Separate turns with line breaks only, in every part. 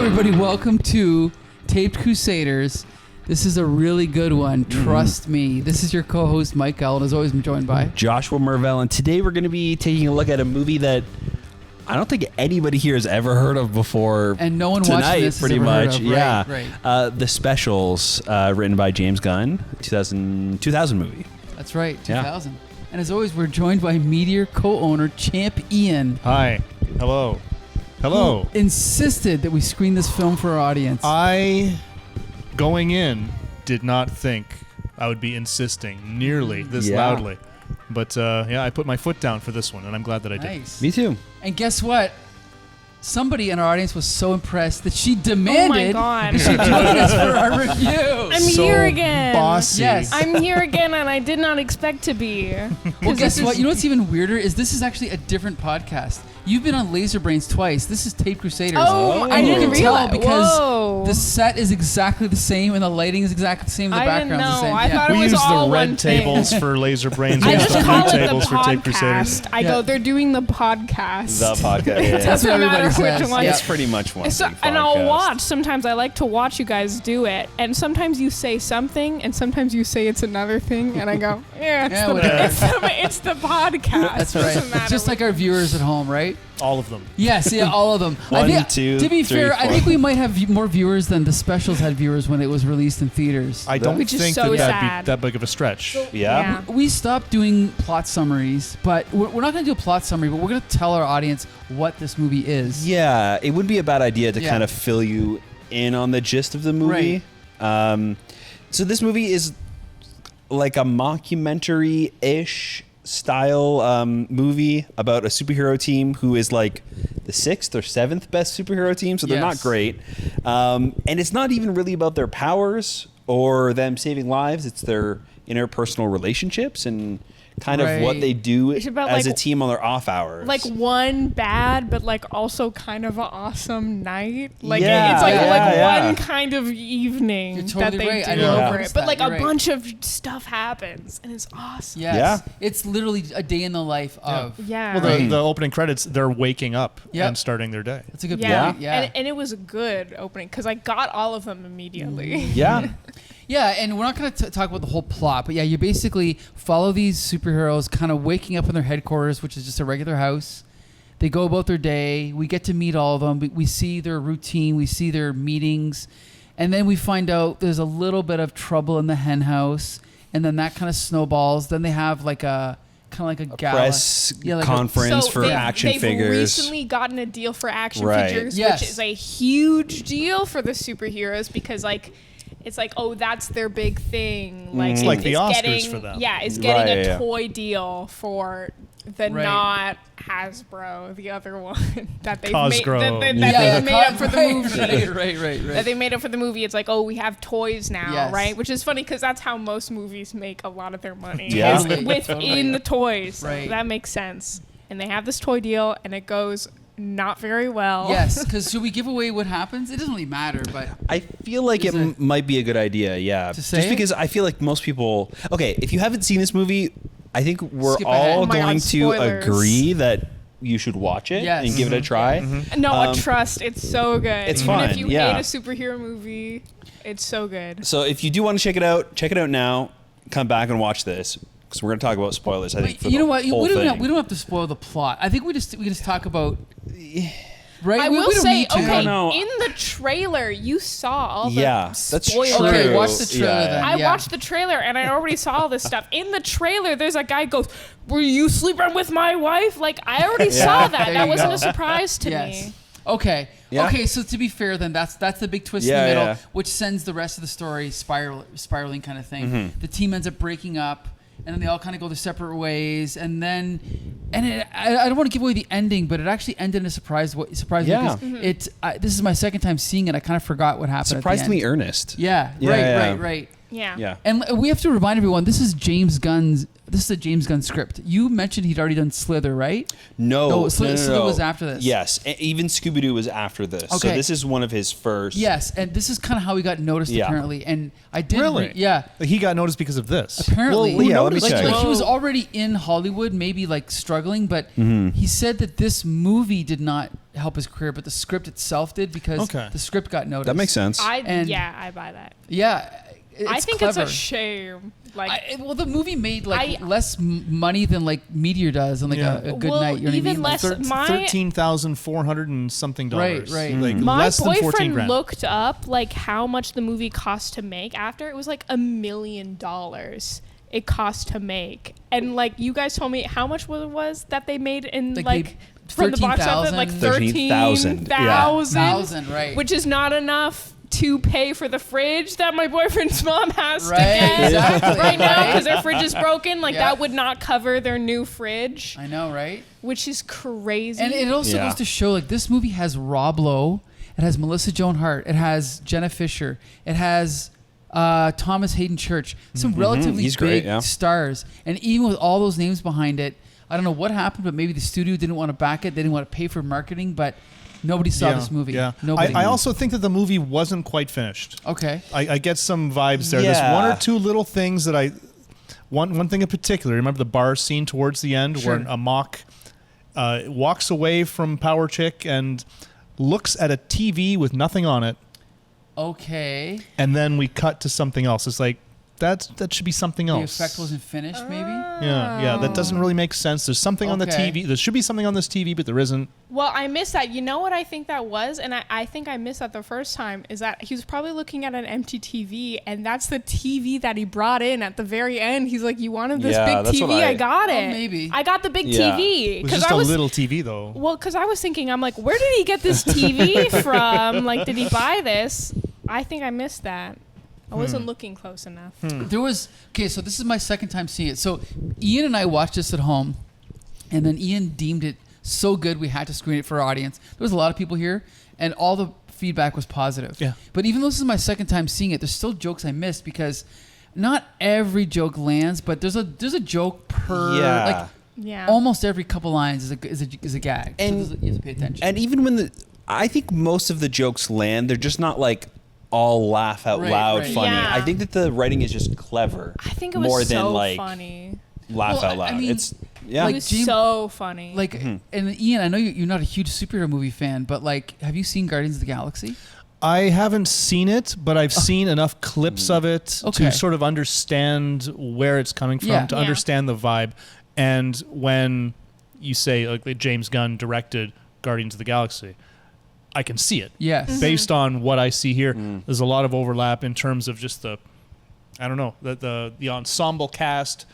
everybody. Welcome to Taped Crusaders. This is a really good one. Trust me. This is your co-host, Mike L. And as always, I'm joined by
Joshua Mervell. And today we're going to be taking a look at a movie that I don't think anybody here has ever heard of before.
And no one
tonight,
watching this
pretty
has ever
much.
heard of.
Yeah.
Right.
The Specials, written by James Gunn, 2000 movie.
That's right, 2000. Yeah. And as always, we're joined by Meteor co-owner Champ Ian.
Hi. Hello. Hello.
Who insisted that we screen this film for our audience.
I, going in, did not think I would be insisting nearly this loudly. But I put my foot down for this one, and I'm glad that I did.
Nice.
Me too.
And guess what? Somebody in our audience was so impressed that she demanded that she join us for our review.
I'm here again.
Bossy.
Yes.
I'm here again, and I did not expect to be.
Well, guess what? You know what's even weirder is this is actually a different podcast. You've been on Laser Brains twice. This is Taped Crusaders.
Oh,
and
I
you
didn't
can
realize.
tell because
Whoa.
the set is exactly the same and the lighting is exactly the same. And the
I didn't
background's the
know.
same.
I thought it
We
was
use
all
the
one
red
thing.
tables for Laser Brains.
I
We use
just
the
call
blue
it the
tables for Tape Crusaders.
podcast. I go, they're doing the podcast.
The podcast.
It
Yeah.
That's
doesn't
what
matter
everybody
which
says.
one.
Yeah.
It's pretty much one
So,
big
and I'll
podcast.
watch. Sometimes I like to watch you guys do it, and sometimes you say something, and sometimes you say it's another thing, and I go, it's the podcast.
That's
It
right.
doesn't matter
Just like our viewers at home, right?
All of them.
Yes, yeah, all of them.
One,
I think,
two,
to be
three,
fair, I
four.
think we might have more viewers than the Specials had viewers when it was released in theaters.
I don't
Which is
think
so
that'd
sad.
be that big of a stretch.
Yeah.
We stopped doing plot summaries, but we're not going to do a plot summary, but we're going to tell our audience what this movie is.
Yeah, it would be a bad idea to
Yeah.
kind of fill you in on the gist of the movie. So this movie is like a mockumentary-ish style movie about a superhero team who is like the 6th or 7th best superhero team, so they're not
Yes.
great. And it's not even really about their powers or them saving lives. It's their interpersonal relationships and kind of what they do
It's about,
as
like,
a team on their off hours.
like one bad, but like also kind of an awesome night. Like
Yeah,
it's like
yeah.
one kind of evening
You're totally
that they
right. I
do
didn't
over
notice
it. But
that.
like
You're
a
right.
bunch of stuff happens, and it's awesome.
Yes.
Yeah.
It's literally a day in the life of.
Yeah.
Well, the opening credits, they're waking up
Yep.
and starting their day.
That's a good
Yeah.
point. Yeah.
And it was a good opening because I got all of them immediately.
yeah.
Yeah, and we're not going to talk about the whole plot, but yeah, you basically follow these superheroes kind of waking up in their headquarters, which is just a regular house. They go about their day. We get to meet all of them. We see their routine. We see their meetings. And then we find out there's a little bit of trouble in the hen house. And then that kind of snowballs. Then they have like a gala.
Press
like
conference for
they've-
action
they've
figures.
recently gotten a deal for action
Right.
figures,
Yes.
which is a huge deal for the superheroes because like it's like, oh, that's their big thing. Like
It's like
it's
the Oscars
getting,
for them.
Yeah, it's getting
Right,
a
yeah.
toy deal for the
Right.
not Hasbro, the other one that they've
Cosgro.
made,
Yeah,
they've made up for the movie.
Right.
That they made up for the movie. It's like, oh, we have toys now,
Yes.
right? Which is funny because that's how most movies make a lot of their money.
Yeah.
is
Totally.
within the toys.
Right.
That makes sense. And they have this toy deal, and it goes not very well.
Yes, because should we give away what happens? It doesn't really matter, but
I feel like
Is
it
it-
might be a good idea, yeah.
To say
Just
it?
because I feel like most people... Okay, if you haven't seen this movie, I think we're
Skip ahead.
all
Oh my God,
going to
spoilers.
agree that you should watch it
Yes.
and give it a try.
No, trust. It's so good.
It's
Even
fun,
if you
yeah.
hate a superhero movie, it's so good.
So if you do want to check it out now. Come back and watch this because we're going to talk about spoilers. I think for
you know
the
what?
whole
We
thing.
don't have to spoil the plot. I think we just talk about. Right?
I
We
will
don't
say,
need to.
okay,
No.
in the trailer, you saw all the
Yeah, that's
spoilers.
true.
Okay, watch the trailer
Yeah.
then.
I
Yeah.
watched the trailer and I already saw all this stuff. In the trailer, there's a guy who goes, "Were you sleeping with my wife?" Like I already saw that.
There
That
you
wasn't
go.
a surprise to
Yes.
me.
Okay.
Yeah.
Okay. So to be fair, then that's the big twist in
Yeah,
the middle,
yeah.
which sends the rest of the story spiraling kind of thing.
Mm-hmm.
The team ends up breaking up, and then they all kind of go their separate ways, and then I don't want to give away the ending, but it actually ended in a surprise me
Yeah.
because this is my second time seeing it. I kind of forgot what happened.
Surprisingly
at the end.
earnest.
Yeah.
Yeah,
Right.
yeah.
Right. Right.
Yeah.
Yeah.
And we have to remind everyone, this is a James Gunn script. You mentioned he'd already done Slither, right?
No,
Slither was after this.
Yes, even Scooby-Doo was after this. So
Okay.
this is one of his first.
Yes, and this is kind of how he got noticed
Yeah.
apparently. And I did
Really?
yeah.
Like, he got noticed because of this.
Apparently,
Well, yeah, let me check.
Like he was already in Hollywood, maybe like struggling, but he said that this movie did not help his career, but the script itself did because the script got noticed.
That makes sense.
I
And-
buy that.
Yeah,
I think
clever.
it's a shame. Like,
Well, the movie made less money than like Meteor does on like a good
Well,
night. You know
even
what I mean?
less- my-
$13,400 and something dollars.
Right.
Like
my
less than 14
boyfriend
grand.
looked up like how much the movie cost to make after. It was like $1 million it cost to make. And like you guys told me how much it was that they made in
Like,
from the box office, like
13,000.
13,000, right.
which is not enough to pay for the fridge that my boyfriend's mom has to
Right,
get
exactly,
right now
right.
because their fridge is broken. Like
Yeah.
that would not cover their new fridge,
I know, right?
which is crazy.
And it also
Yeah.
goes to show like this movie has Rob Lowe, it has Melissa Joan Hart, it has Jenna Fisher, it has Thomas Hayden Church, some relatively
He's
big
great, yeah.
stars, and even with all those names behind it, I don't know what happened, but maybe the studio didn't want to back it, they didn't want to pay for marketing, but nobody saw this movie.
Yeah.
Nobody.
I also think that the movie wasn't quite finished.
Okay.
I get some vibes there.
Yeah.
There's one or two little things that one thing in particular. Remember the bar scene towards the end
Sure.
where a mock walks away from Power Chick and looks at a TV with nothing on it,
Okay.
and then we cut to something else. It's like that should be something
The
else.
effect wasn't finished, maybe?
Yeah, that doesn't really make sense. There's something on the
Okay.
TV. There should be something on this TV, but there isn't.
Well, I missed that. You know what I think that was? And I think I missed that the first time, is that he was probably looking at an empty TV, and that's the TV that he brought in at the very end. He's like, you wanted this
Yeah,
big
that's
TV?
what
I
I-
got
Oh,
it.
maybe.
I got the big
Yeah.
TV.
It was just a little TV, though.
Well, because I was thinking, I'm like, where did he get this TV from? Like, did he buy this? I think I missed that. I wasn't looking close enough.
There was so this is my second time seeing it. So Ian and I watched this at home, and then Ian deemed it so good we had to screen it for our audience. There was a lot of people here, and all the feedback was positive.
Yeah.
But even though this is my second time seeing it, there's still jokes I missed because not every joke lands, but there's a joke per like
Yeah.
almost every couple lines is a gag.
And-
so you have to pay attention.
And even when I think most of the jokes land, they're just not like all laugh out
Right,
loud
right.
funny.
Yeah.
I think that the writing is just clever.
I think it was
more
so
than like
funny.
laugh
Well,
out loud.
I mean,
It's yeah.
It was
James-
so funny.
like and Ian, I know you're not a huge superhero movie fan, but like, have you seen Guardians of the Galaxy?
I haven't seen it, but I've seen enough clips of it
Okay.
to sort of understand where it's coming from,
Yeah.
to
Yeah.
understand the vibe. And when you say like that James Gunn directed Guardians of the Galaxy, I can see it.
Yes.
Based on what I see here, there's a lot of overlap in terms of just the ensemble cast.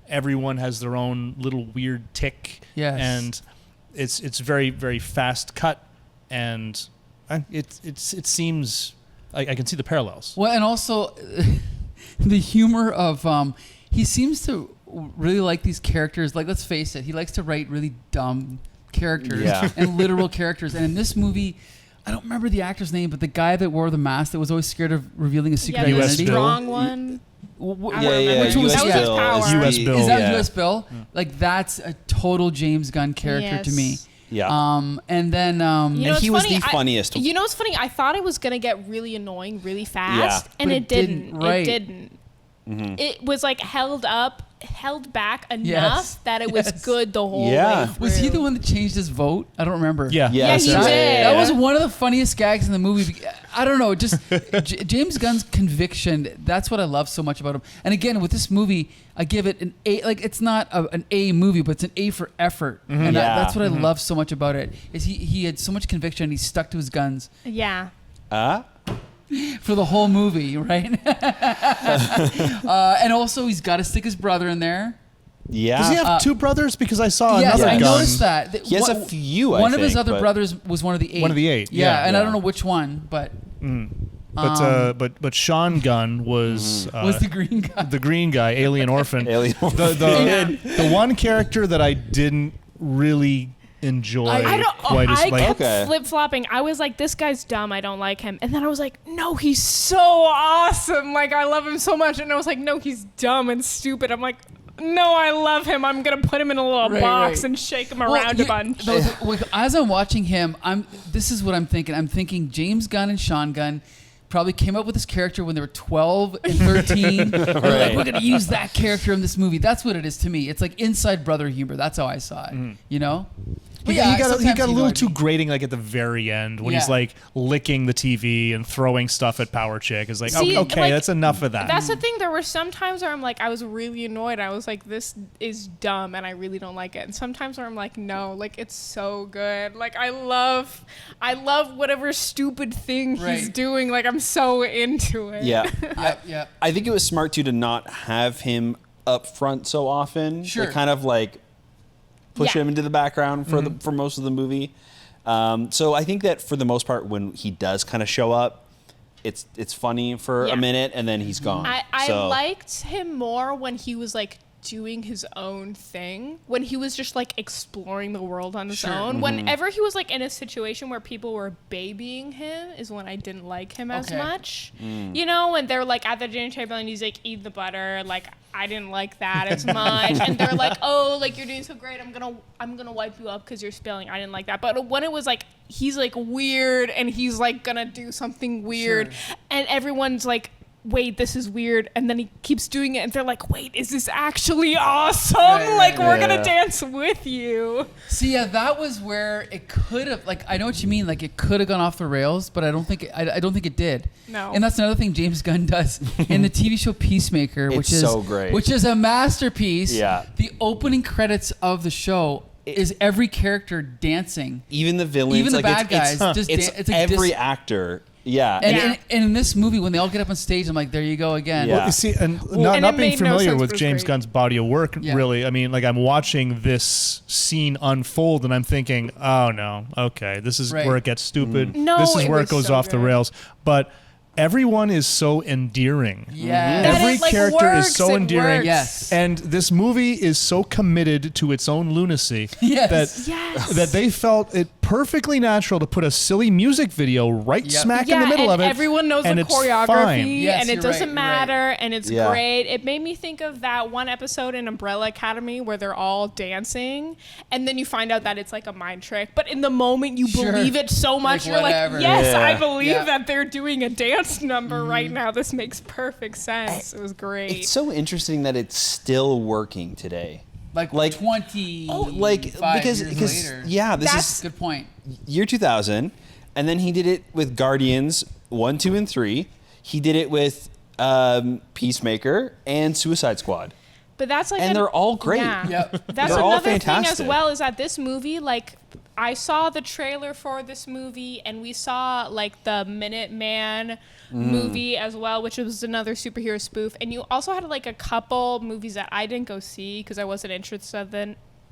Everyone has their own little weird tick.
Yes.
And it's very, very fast cut, and it seems I can see the parallels.
Well, and also the humor of he seems to really like these characters. Like, let's face it, he likes to write really dumb characters
Yeah.
and literal characters. And in this movie, I don't remember the actor's name, but the guy that wore the mask that was always scared of revealing a secret
yeah, the
US
identity.
Bill.
strong one. I don't remember.
Which one was
That was his
Bill?
power.
US Bill.
Is that
Yeah.
US Bill? Like, that's a total James Gunn character to me.
Yes.
Yeah.
And then
You know,
And
it's
he was
funny,
the funniest.
You know what's funny? I thought it was gonna get really annoying really fast,
Yeah.
and
But
it didn't.
right.
It didn't. It was like held back enough
Yes.
that it was
Yes.
good the whole
Yeah.
way through.
was he the one that changed his vote? I don't remember.
Yeah.
Yeah,
he
so-
did.
That was one of the funniest gags in the movie. I don't know, just James Gunn's conviction. That's what I love so much about him. And again, with this movie, I give it an A. Like, it's not an A movie, but it's an A for effort. And
Yeah.
that's what I love so much about it. Is he had so much conviction. And he stuck to his guns
Yeah.
for the whole movie, right? And also, he's got to stick his brother in there.
Yeah.
Does he have two brothers? Because I saw
Yes,
another
I
Gunn.
noticed that.
He has a few, I
One of his
think,
other
but-
brothers was one of the 8.
One of the 8,
Yeah,
yeah.
and I
Yeah.
don't know which one, but
But Sean Gunn was
was the green guy.
the green guy, Alien Orphan.
Alien
The one character that I didn't really enjoy
I don't.
quite as
I
like.
kept
Okay.
flip flopping. I was like, this guy's dumb. I don't like him. And then I was like, no, he's so awesome. Like I love him so much. And I was like, no, he's dumb and stupid. I'm like, no, I love him. I'm gonna put him in a little box and shake him around a bunch.
As I'm watching him, this is what I'm thinking. I'm thinking James Gunn and Sean Gunn probably came up with this character when they were 12 and 13. And they're like, we're going to use that character in this movie. That's what it is to me. It's like inside brother humor. That's how I saw it, you know? But
He got a
sometimes
little
you
too
know,
grating, like at the very end when he's
Yeah.
like licking the TV and throwing stuff at Power Chick. It's like,
See,
okay,
like,
that's enough of that.
That's the thing. There were some times where I'm like, I was really annoyed. I was like, this is dumb, and I really don't like it. And sometimes where I'm like, no, like it's so good. Like I love whatever stupid thing he's
Right.
doing. Like I'm so into it.
Yeah.
Yeah.
I think it was smart too to not have him up front so often.
Sure.
They kind of like push
Yeah.
him into the background for most of the movie. So I think that for the most part, when he does kind of show up, it's funny for
Yeah.
a minute and then he's gone.
I
So-
liked him more when he was like doing his own thing, when he was just like exploring the world on his
Sure.
own. Whenever he was like in a situation where people were babying him is when I didn't like him as
Okay.
much. You know, when they're like at the dinner table and he's like eat the butter, like I didn't like that as much. And they're like, oh, like you're doing so great, I'm gonna wipe you up because you're spilling. I didn't like that. But when it was like he's like weird and he's like gonna do something weird,
Sure.
and everyone's like, wait, this is weird, and then he keeps doing it and they're like, wait, is this actually awesome?
Right,
like
right,
we're
yeah.
gonna dance with you.
See, yeah, that was where it could have, like, I know what you mean, like it could have gone off the rails, but I don't think it did.
No.
And that's another thing James Gunn does in the TV show Peacemaker, which
It's
is
so great.
which is a masterpiece.
Yeah.
The opening credits of the show is every character dancing.
even the villains,
Even the
like,
bad guys, just
it's
it's like
every actor. Yeah.
And,
Yeah.
and in this movie, when they all get up on stage, I'm like, there you go again.
Yeah.
Well, you see, and
and
not
it
being
made no
familiar
sense,
with
but it was
James
great.
Gunn's body of work,
Yeah.
really, I mean, like I'm watching this scene unfold and I'm thinking, oh no, okay, this is
Right.
where it gets stupid.
No,
this is
it
where it
was
goes
so
off the
good.
rails. But everyone is so endearing.
Yes.
That
Every
it, like,
character
works,
is so
it
endearing.
works.
Yes.
And this movie is so committed to its own lunacy
Yes.
that
Yes.
that they felt it perfectly natural to put a silly music video right
Yep.
smack in the middle
and
of it.
everyone knows
and
the
it's
choreography,
fine.
Yes,
and it
you're
doesn't
right,
matter, and it's
Yeah.
great. It made me think of that one episode in Umbrella Academy where they're all dancing, and then you find out that it's like a mind trick. But in the moment, you
Sure.
believe it so much,
Like,
you're
whatever.
like, yes,
Yeah.
I believe
Yeah.
that they're doing a dance number right now. This makes perfect sense. It was great.
It's so interesting that it's still working today.
Like 20
because
years later.
yeah, this
That's-
is
Good point.
year 2000, and then he did it with Guardians 1, 2, and 3. He did it with Peacemaker and Suicide Squad.
But that's like,
And they're all great.
Yeah.
Yep.
That's
They're all
another thing as
fantastic.
well, is that this movie, like, I saw the trailer for this movie, and we saw like the Minuteman movie as well, which was another superhero spoof. And you also had like a couple movies that I didn't go see because I wasn't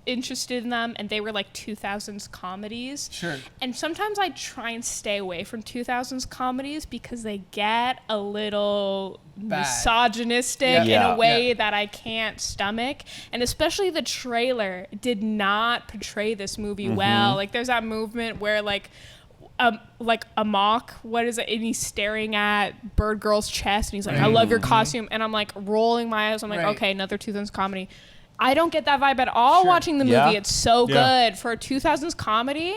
interested in them, and they were like 2000s comedies.
Sure.
And sometimes I try and stay away from 2000s comedies because they get a little
Bad.
misogynistic
Yeah.
in a way
Yeah.
that I can't stomach. And especially the trailer did not portray this movie well. Like there's that movement where like a mock, what is it? And he's staring at Bird Girl's chest and he's like, I love your costume. And I'm like rolling my eyes. I'm like,
Right.
okay, another 2000s comedy. I don't get that vibe at all
Sure.
watching the movie.
Yeah.
It's so
Yeah.
good. For a 2000s comedy,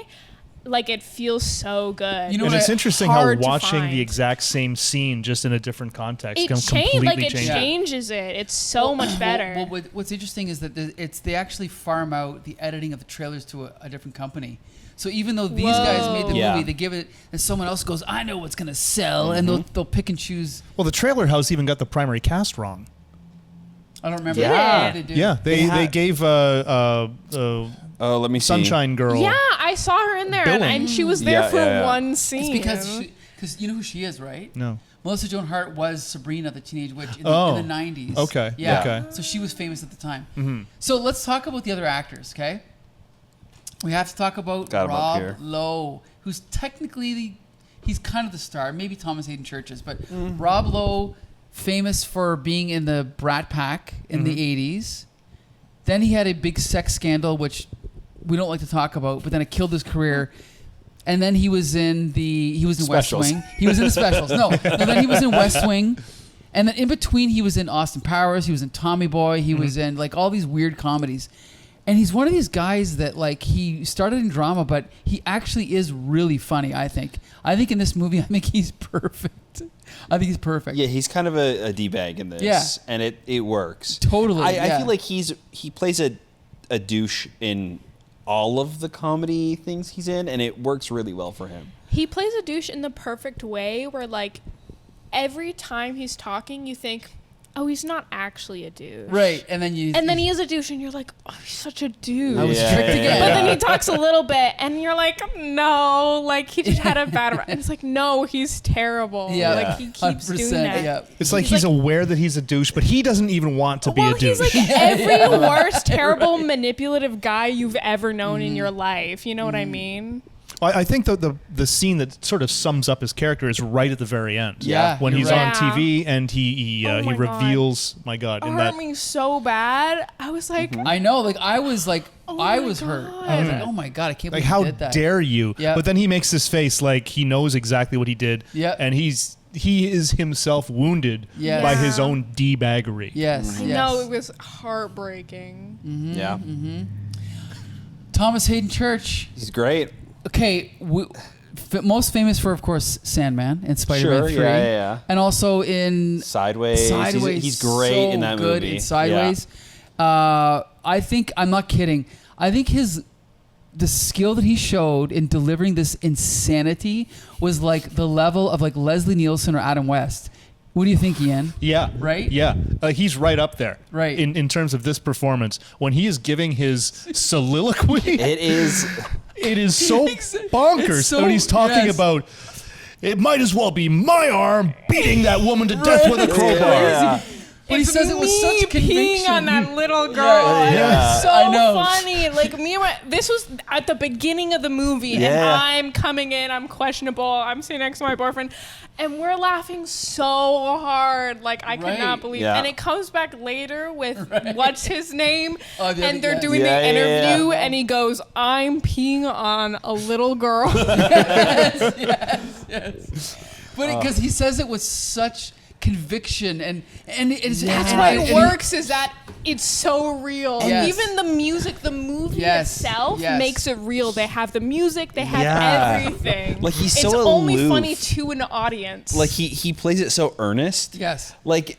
like it feels so good.
You know
And
what
it's
I-
interesting how
hard to
watching
find.
the exact same scene just in a different context
it
can
changed,
completely
like it
change it.
changes it. It's so much better.
What's interesting is that they actually farm out the editing of the trailers to a different company. So even though these guys made the
Yeah.
movie, they give it, and someone else goes, I know what's gonna sell, and they'll pick and choose.
Well, the trailer house even got the primary cast wrong.
I don't remember.
Yeah.
what they did.
Yeah, they
had-
gave
Oh, let me see.
Sunshine Girl.
Yeah, I saw her in there,
Billing.
and she was there
Yeah,
for
yeah, yeah.
one scene.
It's because you know who she is, right?
No.
Melissa Joan Hart was Sabrina the Teenage Witch in
Oh.
the 90s.
Okay,
Yeah.
okay.
So she was famous at the time. So let's talk about the other actors, okay? We have to talk about
Got him up
Rob
here.
Lowe, who's technically he's kind of the star. Maybe Thomas Hayden Churches, but Rob Lowe, famous for being in the Brat Pack in the 80s. Then he had a big sex scandal, which we don't like to talk about, but then it killed his career. And then he was in West
Specials.
Wing. He was in the Specials. No, then he was in West Wing. And then in between, he was in Austin Powers. He was in Tommy Boy. He was in like all these weird comedies. And he's one of these guys that like he started in drama, but he actually is really funny. I think in this movie, I think he's perfect. I think he's perfect.
Yeah, he's kind of a d-bag in this.
Yeah.
And it works.
Totally.
I feel like he plays a douche in all of the comedy things he's in, and it works really well for him.
He plays a douche in the perfect way where, like, every time he's talking, you think, oh, he's not actually a douche.
Right. And then
he is a douche, and you're like, oh, he's such a douche.
I was tricked again.
But then he talks a little bit, and you're like, no, like, he just had a bad run. And it's like, no, he's terrible.
Yeah.
Like, he keeps doing that.
Yeah.
It's like he's aware that he's a douche, but he doesn't even want to be a douche.
He's like every worst, terrible, manipulative guy you've ever known in your life. You know what I mean?
I think the scene that sort of sums up his character is right at the very end.
Yeah,
when
you're
he's
right.
on TV and he
Oh my
reveals, my God,
It
in
hurt
that
me so bad. I was like,
I know. Like I was hurt.
my
I was like,
God.
oh my God, I can't
like
believe
how
he did that.
dare you?
Yeah.
But then he makes this face like he knows exactly what he did.
Yeah.
And he is himself wounded
Yes.
by his own d-baggery.
Yes.
I
yes.
know it was heartbreaking.
Yeah.
Thomas Hayden Church.
He's great.
Okay, most famous for, of course, Sandman and Spider-Man
Sure,
3.
yeah.
And also in
Sideways. He's great
so
in that
good
movie.
in Sideways. I think, I'm not kidding, I think the skill that he showed in delivering this insanity was like the level of like Leslie Nielsen or Adam West. What do you think, Ian?
Yeah.
Right?
Yeah. He's right up there.
Right.
In terms of this performance. When he is giving his soliloquy,
It is.
it is so bonkers
It's so-
when he's talking
yes.
about it might as well be my arm beating that woman to death with a crowbar.
Yeah.
But he says it with such conviction.
peeing on that little girl.
Yeah.
And
Yeah.
it was so
I know.
funny. Like this was at the beginning of the movie, and
Yeah.
I'm coming in. I'm questionable. I'm sitting next to my boyfriend, and we're laughing so hard. Like I could
Right.
not believe.
Yeah.
And it comes back later with what's his name,
Oh, the
and
other-
they're
yes.
doing
Yeah,
the
yeah,
interview,
yeah.
and he goes, "I'm peeing on a little girl."
Yes. But because he says it with such conviction and it's
That's
and-
why
and
it
he-
works, is that it's so real.
Yes.
Even the music, the movie
Yes.
itself
Yes.
makes it real. They have the music, they have
Yeah.
everything.
Like, he's
it's
so
only
aloof.
funny to an audience.
Like he plays it so earnest.
Yes.
Like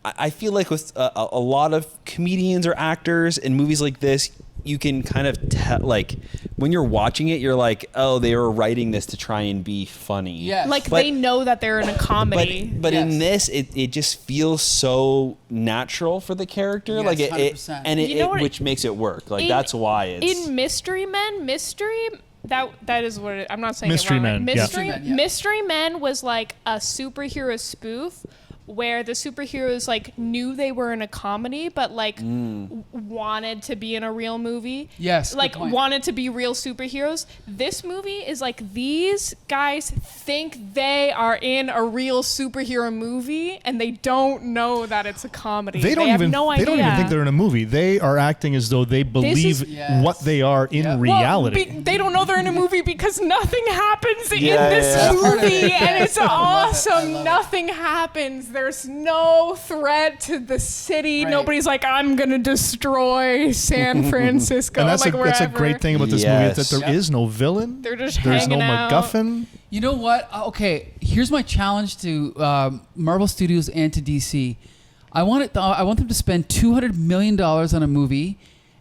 I feel like with a lot of comedians or actors in movies like this, you can kind of tell, like when you're watching it, you're like, oh, they were writing this to try and be funny.
Yes.
Like
But-
they know that they're in a comedy.
But
Yes.
in this, it just feels so natural for the character.
Yes,
like it
100%.
and
You know what
which makes it work. Like
in-
that's why it's.
in Mystery Men, that is what I'm not saying
Mystery
it wrong.
Men, yeah.
Mystery Men, yeah.
Mystery Men was like a superhero spoof where the superheroes like knew they were in a comedy but like wanted to be in a real movie.
Yes, good
Like
point.
wanted to be real superheroes. This movie is like these guys think they are in a real superhero movie and they don't know that it's a comedy.
They don't
have
even
no idea.
they don't even think they're in a movie. They are acting as though they believe
Yes.
what they are in
Yep.
reality.
They don't know they're in a movie because nothing happens in
Yeah,
this
yeah.
movie, and it's
I love it. I
awesome.
love it.
Nothing happens. There's no threat to the city.
Right.
Nobody's like, I'm gonna destroy San Francisco.
And that's
like
that's a
wherever.
great thing about this movie is that
Yes.
there is no villain.
They're just
There's no
hanging out.
MacGuffin.
You know what? Okay, here's my challenge to Marvel Studios and to DC. I want them to spend $200 million on a movie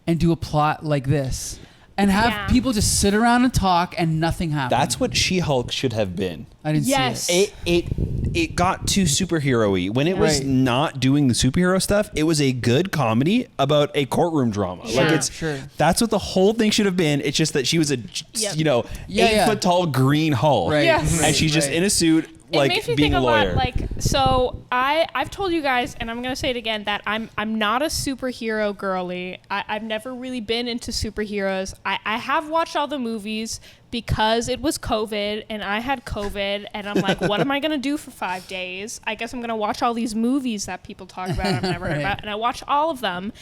and do a plot like this, and have
Yeah.
people just sit around and talk and nothing happens.
That's what She-Hulk should have been.
I didn't
Yes.
see it.
It got too superhero-y. When it was
Right.
not doing the superhero stuff, it was a good comedy about a courtroom drama. Like
Yeah.
it's
Sure.
that's what the whole thing should have been. It's just that she was a
Yep.
you know
Yeah,
8 foot tall green Hulk,
Right.
Yes.
and she's just
Right.
in a suit,
It
like
makes me
being
think
a
a
lawyer.
lot. Like, so I've told you guys, and I'm gonna say it again, that I'm not a superhero girly. I've never really been into superheroes. I have watched all the movies because it was COVID and I had COVID and I'm like, what am I going to do for 5 days? I guess I'm going to watch all these movies that people talk about and I've never heard about. And I watched all of them.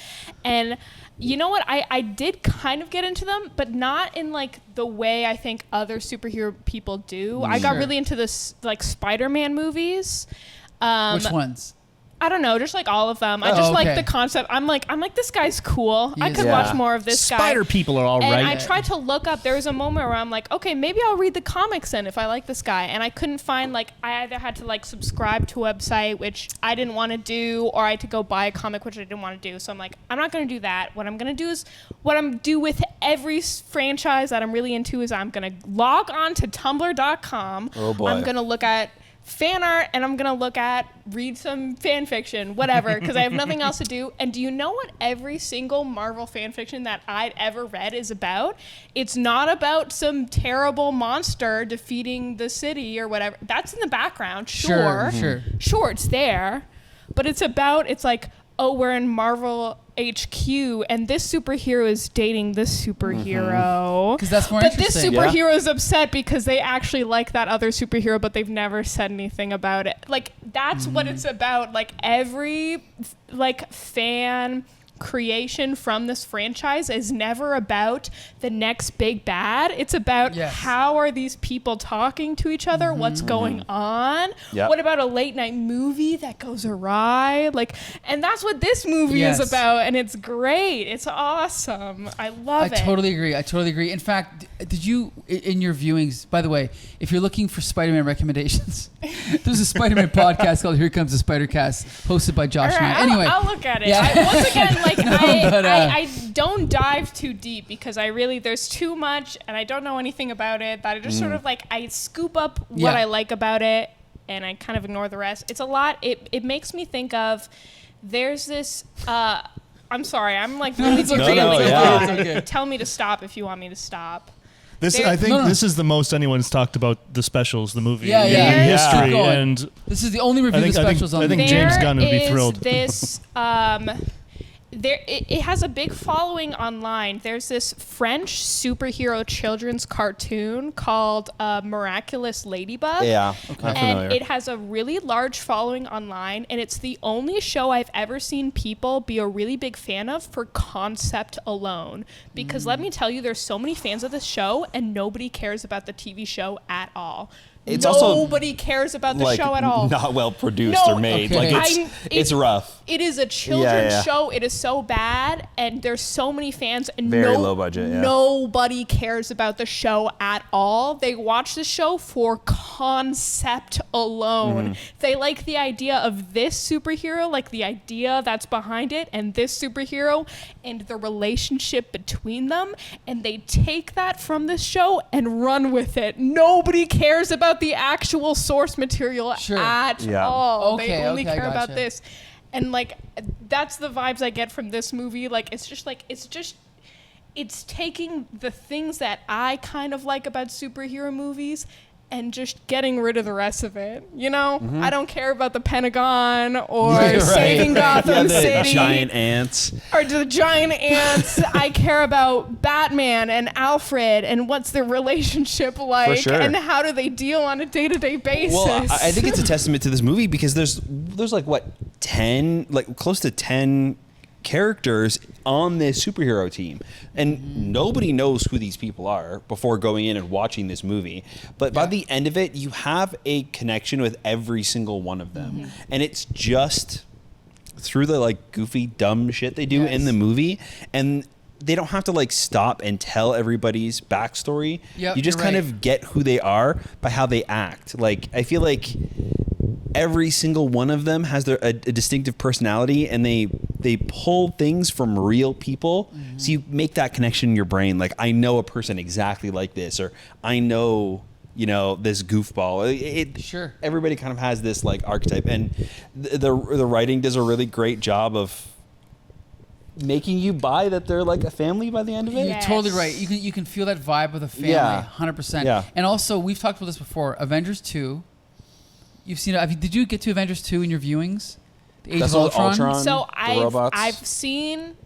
And you know what? I did kind of get into them, but not in like the way I think other superhero people do. I got really into this like Spider-Man movies.
Which ones?
I don't know, just like all of them. I just like the concept. I'm like, this guy's cool. I could watch more of this guy.
Spider people are all right.
And I tried to look up. There was a moment where I'm like, okay, maybe I'll read the comics then if I like this guy. And I couldn't find, like, I either had to like subscribe to a website, which I didn't want to do, or I had to go buy a comic, which I didn't want to do. So I'm like, I'm not going to do that. What I'm going to do is what I'm do with every franchise that I'm really into is I'm going to log on to tumblr.com.
Oh boy.
I'm going to look at fan art and I'm gonna read some fan fiction, whatever, because I have nothing else to do. And do you know what every single Marvel fan fiction that I'd ever read is about? It's not about some terrible monster defeating the city or whatever. That's in the background, sure, it's there, but it's like, oh, we're in Marvel HQ and this superhero is dating this superhero.
Because that's more
but
interesting.
this superhero is upset because they actually like that other superhero, but they've never said anything about it. Like, that's what it's about. Like, every like fan creation from this franchise is never about the next big bad. It's about how are these people talking to each other? What's going on?
Yep.
What about a late night movie that goes awry? Like, and that's what this movie is about, and it's great. It's awesome. I love it.
I totally agree. In fact, did you, in your viewings, by the way, if you're looking for Spider-Man recommendations, there's a Spider-Man podcast called Here Comes the Spider-Cast, hosted by Josh and I. Anyway.
I'll look at it.
Yeah.
Once again, like, I don't dive too deep because there's too much and I don't know anything about it, that I just sort of like, I scoop up what I like about it and I kind of ignore the rest. It's a lot. It makes me think of, there's this, I'm sorry, I'm like really derailing a lot.
Okay.
Tell me to stop if you want me to stop.
I think this is the most anyone's talked about the specials, the movie
Yeah,
in history,
Yeah.
and
This is the only review of the specials on
I think James Gunn would be thrilled.
This it has a big following online. There's this French superhero children's cartoon called Miraculous Ladybug.
Yeah, I'm familiar.
And it has a really large following online, and it's the only show I've ever seen people be a really big fan of for concept alone. Because let me tell you, there's so many fans of this show, and nobody cares about the TV show at all.
It's also,
nobody cares about the
like,
show at all.
Not well produced or made.
Okay.
Like, it's rough.
It is a children's show. It is so bad, and there's so many fans, and
Very low budget. Yeah.
Nobody cares about the show at all. They watch the show for concept alone. They like the idea of this superhero, like the idea that's behind it, and this superhero, and the relationship between them, and they take that from this show and run with it. Nobody cares about the actual source material at all. They only care about this. And like, that's the vibes I get from this movie. Like, it's taking the things that I kind of like about superhero movies and just getting rid of the rest of it. You know, I don't care about the Pentagon or saving Gotham City.
The giant ants.
Or the giant ants. I care about Batman and Alfred and what's their relationship like, and how do they deal on a day-to-day basis.
Well, I think it's a testament to this movie because there's like what, 10, like close to 10 characters on this superhero team, and nobody knows who these people are before going in and watching this movie, but by the end of it you have a connection with every single one of them, and it's just through the like goofy dumb shit they do in the movie, and they don't have to like stop and tell everybody's backstory. You just kind of get who they are by how they act. Like, I feel like every single one of them has a distinctive personality, and they pull things from real people. So you make that connection in your brain. Like, I know a person exactly like this, or I know, you know, this goofball. Everybody kind of has this like archetype, and the writing does a really great job of making you buy that they're like a family by the end of it.
You're totally right. You can feel that vibe of a family, 100%.
Yeah.
And also, we've talked about this before. Avengers 2. You've seen it. Did you get to Avengers 2 in your viewings? The Age of Ultron.
So I've seen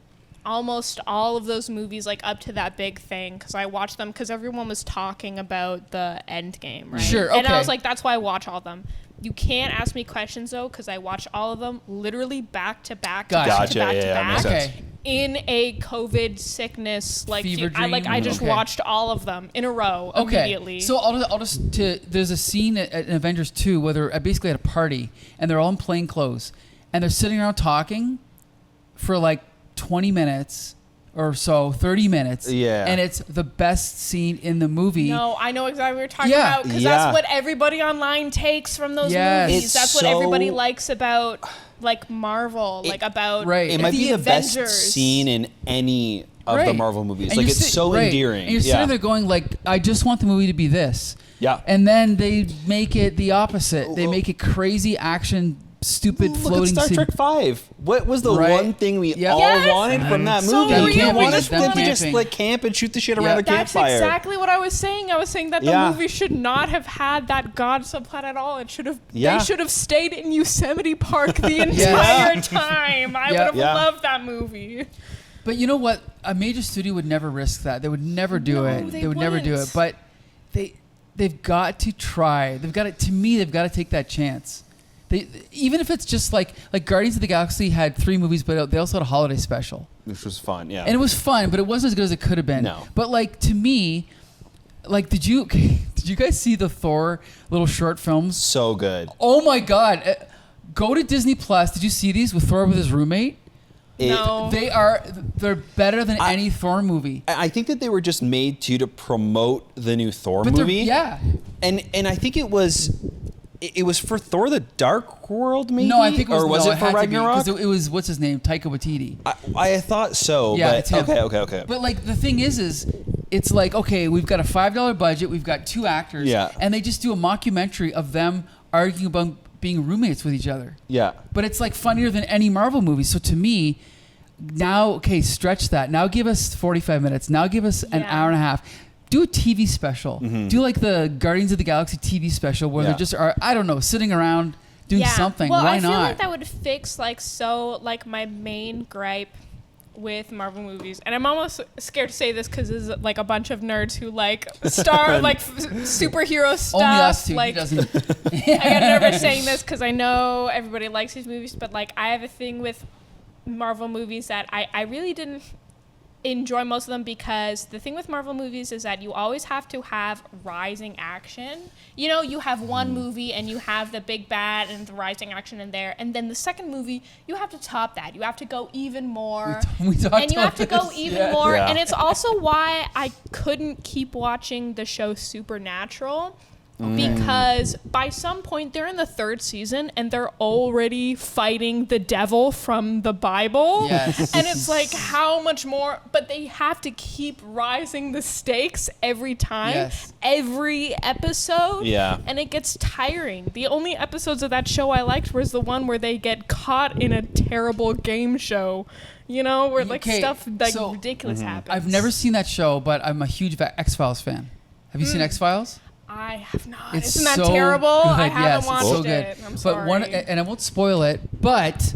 almost all of those movies, like up to that big thing, because I watched them because everyone was talking about the end game, right?
Sure,
And I
okay.
was like, that's why I watch all of them. You can't ask me questions though, because I watch all of them literally back to back to
Gotcha.
back
Gotcha.
to back
Yeah,
to
yeah,
back.
makes sense.
Okay.
In a COVID sickness, like
Fever
I
dream?
just
Okay.
watched all of them in a row
Okay.
immediately.
So there's a scene in Avengers 2 where they're basically at a party and they're all in plain clothes and they're sitting around talking for like 20 minutes or so, 30 minutes.
Yeah.
And it's the best scene in the movie.
No, I know exactly what you're talking
Yeah.
about, because
Yeah.
that's what everybody online takes from those
Yes.
movies.
It's
That's what
so-
everybody likes about like Marvel, like about
Right.
It might be the
Avengers.
best scene in any of the
Right.
Marvel movies.
And
Like,
you're
it's so
right.
endearing.
And you're
yeah.
sitting there going like, I just want the movie to be this.
Yeah.
And then they make it the opposite. They make it crazy action, stupid
Look
floating
at Star
scene.
Trek 5. What was the
Right.
one thing we
Yep.
all
Yes.
wanted from that
So
movie?
real.
We
Them
wanted
just
them to
camping.
just like camp and shoot the shit
Yeah.
around a
That's
campfire.
exactly what I was saying. I was saying that the
Yeah.
movie should not have had that God subplot at all. It should have.
Yeah.
They should have stayed in Yosemite Park the entire time. I
Yeah.
would have
Yeah.
loved that movie.
But you know what? A major studio would never risk that. They would never do
No,
it.
they
Would never do it.
wouldn't.
But they've got to try. They've got to. To me, they've got to take that chance. Even if it's just like Guardians of the Galaxy had 3 movies, but they also had a holiday special,
Which was fun, yeah.
and it was fun, but it wasn't as good as it could have been.
No.
But like to me, like did you guys see the Thor little short films?
so good.
Oh my God! Go to Disney Plus. Did you see these with Thor with his roommate?
No.
They're better than any Thor movie.
I think that they were just made to promote the new Thor
But they're-
movie.
yeah.
And I think it was for Thor: The Dark World, maybe.
No, I think it was,
or was
no,
it for
had to be,
Ragnarok?
'cause it was what's his name, Taika Waititi.
I thought so.
Yeah,
but
it's him.
okay.
But like the thing is, it's like okay, we've got a $5 budget, we've got 2 actors,
Yeah.
and they just do a mockumentary of them arguing about being roommates with each other.
Yeah.
But it's like funnier than any Marvel movie. So to me, now okay, stretch that. Now give us 45 minutes. Now give us an
Yeah.
hour and a half. Do a TV special. Do like the Guardians of the Galaxy TV special where
Yeah.
they just are, I don't know, sitting around doing something.
Well,
Why
I feel
not?
like that would fix like my main gripe with Marvel movies, and I'm almost scared to say this because there's like a bunch of nerds who like superhero stuff.
Only us two.
Like,
He doesn't.
I get nervous saying this because I know everybody likes these movies, but like I have a thing with Marvel movies that I really didn't enjoy most of them, because the thing with Marvel movies is that you always have to have rising action. You know, you have one movie and you have the big bad and the rising action in there, and then the second movie you have to top that. You have to go even more.
We talked
And you
about
have to go
this.
even
Yeah.
more.
Yeah.
And it's also why I couldn't keep watching the show Supernatural. Because by some point they're in the 3rd season and they're already fighting the devil from the Bible.
Yes.
And it's like, how much more? But they have to keep rising the stakes every time,
Yes.
every episode.
Yeah.
And it gets tiring. The only episodes of that show I liked was the one where they get caught in a terrible game show. You know, where like
Okay,
stuff like
so-
ridiculous happens.
I've never seen that show, but I'm a huge X-Files fan. Have you seen X-Files?
I have not.
It's
Isn't that
so
terrible? I
good.
haven't
Yes, it's
watched
so
it.
good.
I'm
But
sorry.
and I won't spoil it, but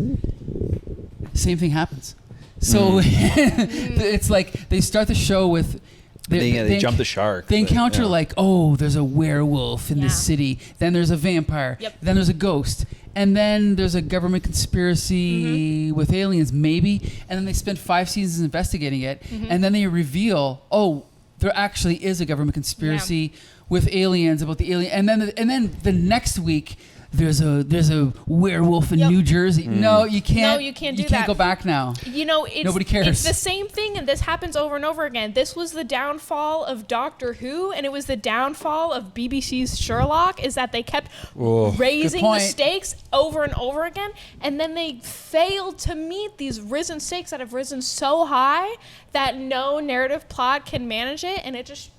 same thing happens. So it's like they start the show with
They jump the shark.
They
but,
encounter
yeah.
like, oh, there's a werewolf in
Yeah.
this city. Then there's a vampire.
Yep.
Then there's a ghost. And then there's a government conspiracy with aliens, maybe. And then they spend 5 seasons investigating it. And then they reveal, oh, there actually is a government conspiracy with aliens about the alien. And then the next week, there's a werewolf in
Yep.
New Jersey. No, you can't.
No, you can't do
You can't
that.
go back now.
You know, it's,
Nobody cares.
It's the same thing, and this happens over and over again. This was the downfall of Doctor Who, and it was the downfall of BBC's Sherlock, is that they kept raising
Good
the
point.
stakes over and over again, and then they failed to meet these risen stakes that have risen so high that no narrative plot can manage it, and it just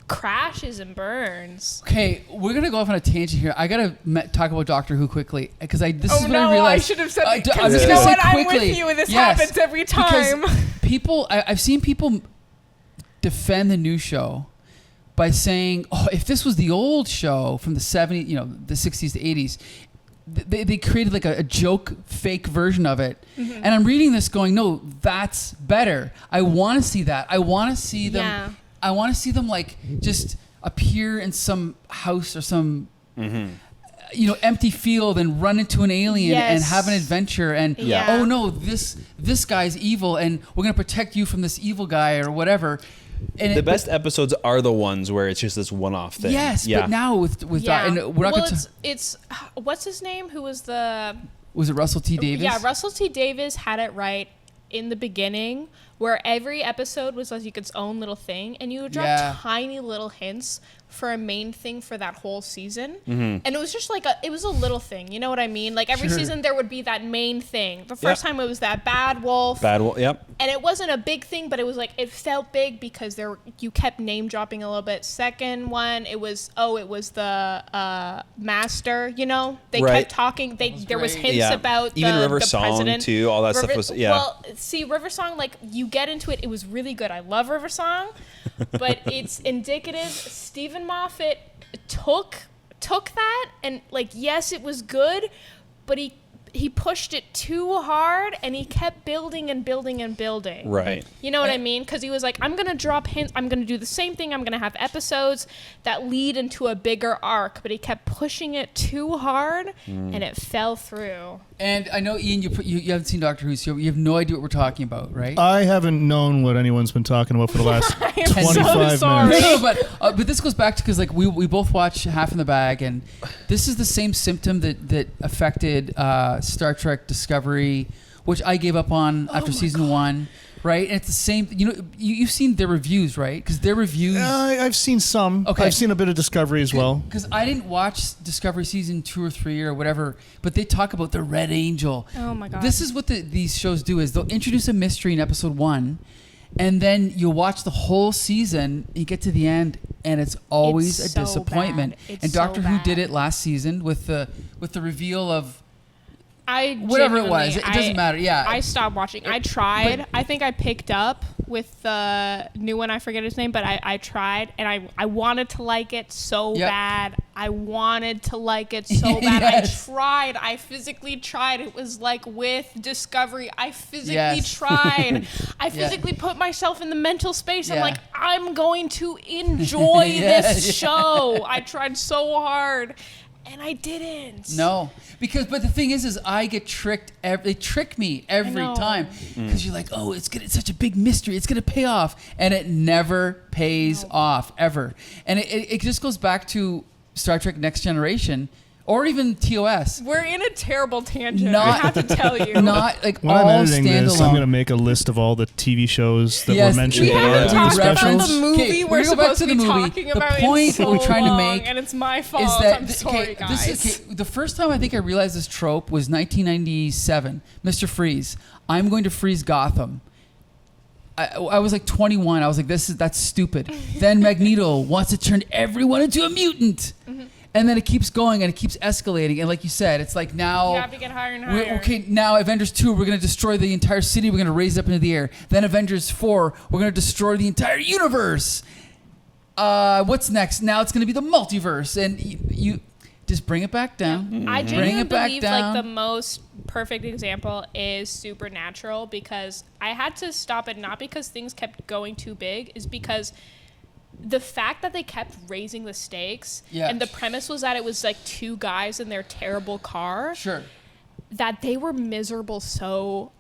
crashes and burns.
Okay, we're gonna go off on a tangent here. I gotta talk about Doctor Who quickly because this is
Oh
what
no,
I realized.
I should have said
I'm
that,
just
because you
gonna
know
say
what? I'm
quickly.
with you, and this
Yes,
happens every time.
because people, I've seen people defend the new show by saying, "Oh, if this was the old show from the '70s, the '60s to '80s, they created like a joke fake version of it. And I'm reading this going, no, that's better. I want to see that. I want to see them.
Yeah.
I want to see them like just appear in some house or some empty field and run into an alien and
Yes.
have an adventure and
Yeah.
oh no, this guy's evil and we're gonna protect you from this evil guy or whatever. And
The best episodes are the ones where it's just this one-off thing.
Yes, but now with
Yeah.
that, and we're not
well,
gonna.
it's what's his name? Who was the?
Was it Russell T Davies?
Yeah, Russell T Davies had it right in the beginning, where every episode was like its own little thing, and you would drop tiny little hints for a main thing for that whole season, and it was just like it was a little thing. You know what I mean? Like every season there would be that main thing. The first time it was that bad wolf.
Yep.
And it wasn't a big thing, but it was like it felt big because you kept name dropping a little bit. Second one, it was the master. You know, they kept talking. There was
great.
hints about
even River
the
Song
president.
too. All that stuff was
Well, see, River Song, like you get into it, it was really good. I love River Song, but it's indicative. Stephen Moffat took that and like yes, it was good, but he pushed it too hard and he kept building and building and building.
Right.
You know what I mean? Because he was like, I'm going to drop hints. I'm going to do the same thing. I'm going to have episodes that lead into a bigger arc. But he kept pushing it too hard and it fell through.
And I know, Ian, you haven't seen Doctor Who, so you have no idea what we're talking about, right?
I haven't known what anyone's been talking about for the last
I am so
25
sorry.
minutes.
No, but this goes back to because like we both watch Half in the Bag, and this is the same symptom that affected Star Trek Discovery, which I gave up on after season 1. Right, and it's the same. You know, you've seen their reviews, right? Because their reviews.
I've seen some.
Okay.
I've seen a bit of Discovery as well.
Because I didn't watch Discovery season 2 or 3 or whatever, but they talk about the Red Angel.
Oh my God.
This is what these shows do: is they'll introduce a mystery in episode 1, and then you'll watch the whole season. You get to the end, and it's always
It's
a
so
disappointment.
bad. It's
And Doctor
so
Who
bad.
did it last season with the reveal of.
I
Whatever it was,
genuinely-
it doesn't matter. Yeah,
I stopped watching. I tried. I think I picked up with the new one. I forget his name, but I tried, and I wanted to like it so
Yep.
bad. I wanted to like it so bad.
Yes.
I tried. I physically tried. It was like with Discovery. I physically
Yes.
tried. I physically put myself in the mental space. I'm
Yeah.
like, I'm going to enjoy this
Yeah.
show. I tried so hard. And I didn't.
No, but the thing is I get tricked. They trick me every
know.
time because you're like, oh, it's such a big mystery. It's gonna pay off, and it never pays off ever. And it just goes back to Star Trek Next Generation, or even TOS.
We're in a terrible tangent.
Not-
I have to tell you.
Not like
When
all
I'm editing this, I'm
standalone.
going to make a list of all the TV shows that
Yes,
were mentioned
We
in
haven't
the
talked about
specials.
the movie
Okay,
we're
we're gonna go back
supposed to
to
be
the movie.
talking
The
about
point
in so
we're trying to
long,
make
and it's my fault.
is that
I'm sorry, guys.
this is the first time I think I realized this trope was 1997. Mr. Freeze. I'm going to freeze Gotham. I was like 21. I was like, that's stupid. Then Magneto wants to turn everyone into a mutant. And then it keeps going and it keeps escalating. And like you said, it's like now...
You have to get higher and higher.
Okay, now Avengers 2, we're going to destroy the entire city. We're going to raise it up into the air. Then Avengers 4, we're going to destroy the entire universe. What's next? Now it's going to be the multiverse. And you just bring it back down.
I
Bring
genuinely
it back
believe
down.
like the most perfect example is Supernatural, because I had to stop it not because things kept going too big, is because the fact that they kept raising the stakes,
Yeah.
and the premise was that it was like two guys in their terrible car,
Sure.
that they were miserable. So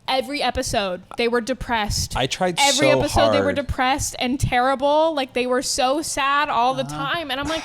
every episode they were depressed.
I tried
every
so
episode they were
hard.
depressed and terrible. Like they were so sad all the time, and I'm like,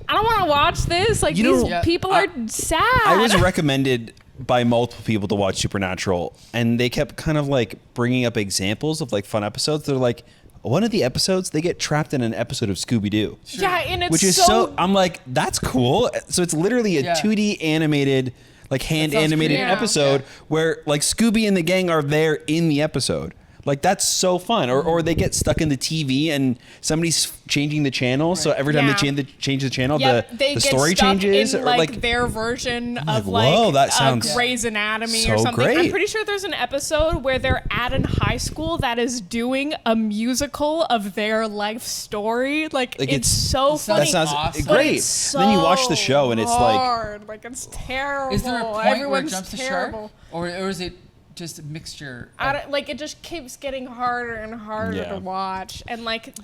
I don't want to watch this. Like
You
these
know,
Yeah.
people are sad.
I was recommended by multiple people to watch Supernatural, and they kept kind of like bringing up examples of like fun episodes. They're like, one of the episodes, they get trapped in an episode of Scooby-Doo.
Yeah, and it's
Which is so, I'm like, that's cool. So it's literally a
Yeah.
2D animated, like hand
sounds
animated
creative.
episode
Yeah.
where like Scooby and the gang are there in the episode. Like, that's so fun. Or they get stuck in the TV and somebody's changing the channel. So every time
Yeah.
they change the channel,
Yep,
the
they get
story
stuck
changes.
in,
Or
like their version of
whoa, that sounds
Grey's Anatomy
so
or something. I'm
great.
pretty sure there's an episode where they're at a high school that is doing a musical of their life story. Like it's so funny.
that sounds
awesome.
but
great.
it's
And then you watch the show and it's like,
hard. Like it's terrible.
Is there a point where it
Everyone's
jumps to
terrible.
shark, or is it just a mixture?
I don't, like it just keeps getting harder and harder
Yeah.
to watch, and like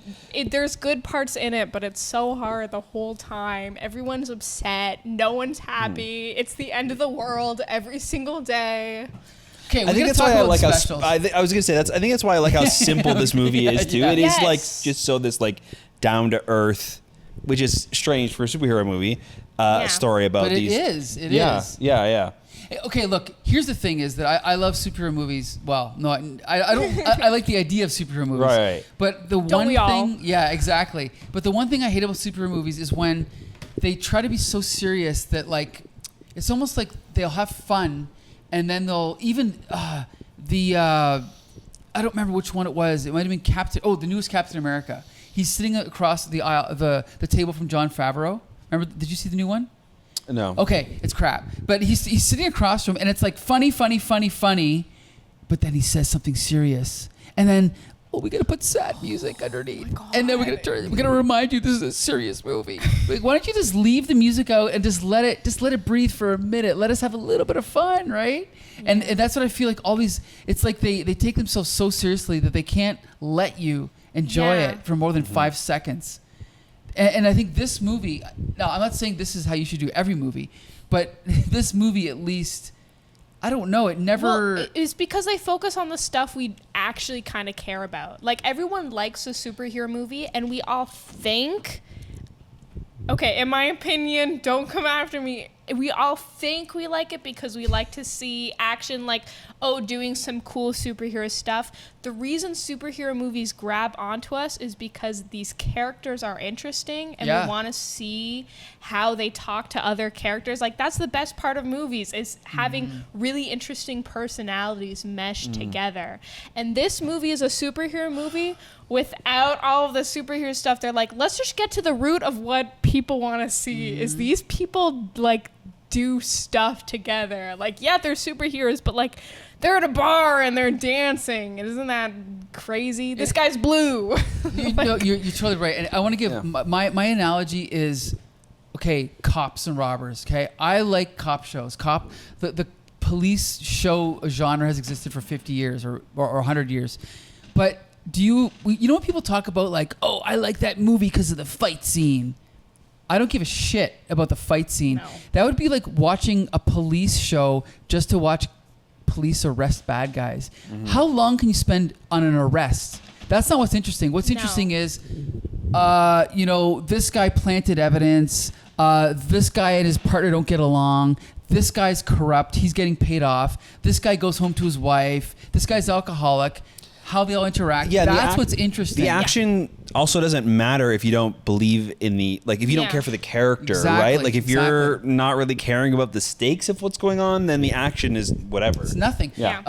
there's good parts in it, but it's so hard the whole time. Everyone's upset, no one's happy. It's the end of the world every single day.
Okay,
I think that's why I like how I was gonna say I think that's why I like how simple this movie is too.
Yeah.
It is
Yes.
like just so this like down to earth, which is strange for a superhero movie. Story about
But
these.
it is. It
yeah,
is.
yeah.
Okay, look. Here's the thing: is that I love superhero movies. Well, no, I don't. I like the idea of superhero movies.
Right.
But the
Don't
one
we all?
thing, yeah, exactly. But the one thing I hate about superhero movies is when they try to be so serious that like it's almost like they'll have fun, and then they'll even I don't remember which one it was. It might have been the newest Captain America. He's sitting across the aisle, the table from Jon Favreau. Remember? Did you see the new one?
No.
Okay, it's crap. But he's sitting across from him, and it's like funny. But then he says something serious, and then we gotta put sad music underneath, and then we're gonna remind you this is a serious movie. Like, why don't you just leave the music out and just let it breathe for a minute? Let us have a little bit of fun, right? And that's what I feel like. All these, it's like they take themselves so seriously that they can't let you enjoy
Yeah.
it for more than 5 seconds. And I think this movie, now I'm not saying this is how you should do every movie, but this movie at least, I don't know, it never...
Well, it's because they focus on the stuff we actually kind of care about. Like, everyone likes a superhero movie, and we all think... Okay, in my opinion, don't come after me. We all think we like it because we like to see action, like, doing some cool superhero stuff. The reason superhero movies grab onto us is because these characters are interesting and we want to see how they talk to other characters. Like, that's the best part of movies, is having really interesting personalities meshed together. And this movie is a superhero movie without all of the superhero stuff. They're like, let's just get to the root of what people want to see. Is these people, like, do stuff together. Like, yeah, they're superheroes, but like they're at a bar and they're dancing. Isn't that crazy? This guy's blue.
You're totally right. And I want to give my analogy is, okay, cops and robbers. Okay, I like cop shows. The police show genre has existed for 50 years or 100 years. But you know what people talk about, like, oh, I like that movie because of the fight scene. I don't give a shit about the fight scene.
No.
That would be like watching a police show just to watch police arrest bad guys. How long can you spend on an arrest? That's not what's interesting. What's interesting is, this guy planted evidence. This guy and his partner don't get along. This guy's corrupt. He's getting paid off. This guy goes home to his wife. This guy's alcoholic. How they all interact.
Yeah,
that's what's interesting.
The action also doesn't matter if you don't believe in if you don't care for the character,
Exactly,
right? Like, if you're not really caring about the stakes of what's going on, then the action is whatever.
It's nothing.
Yeah.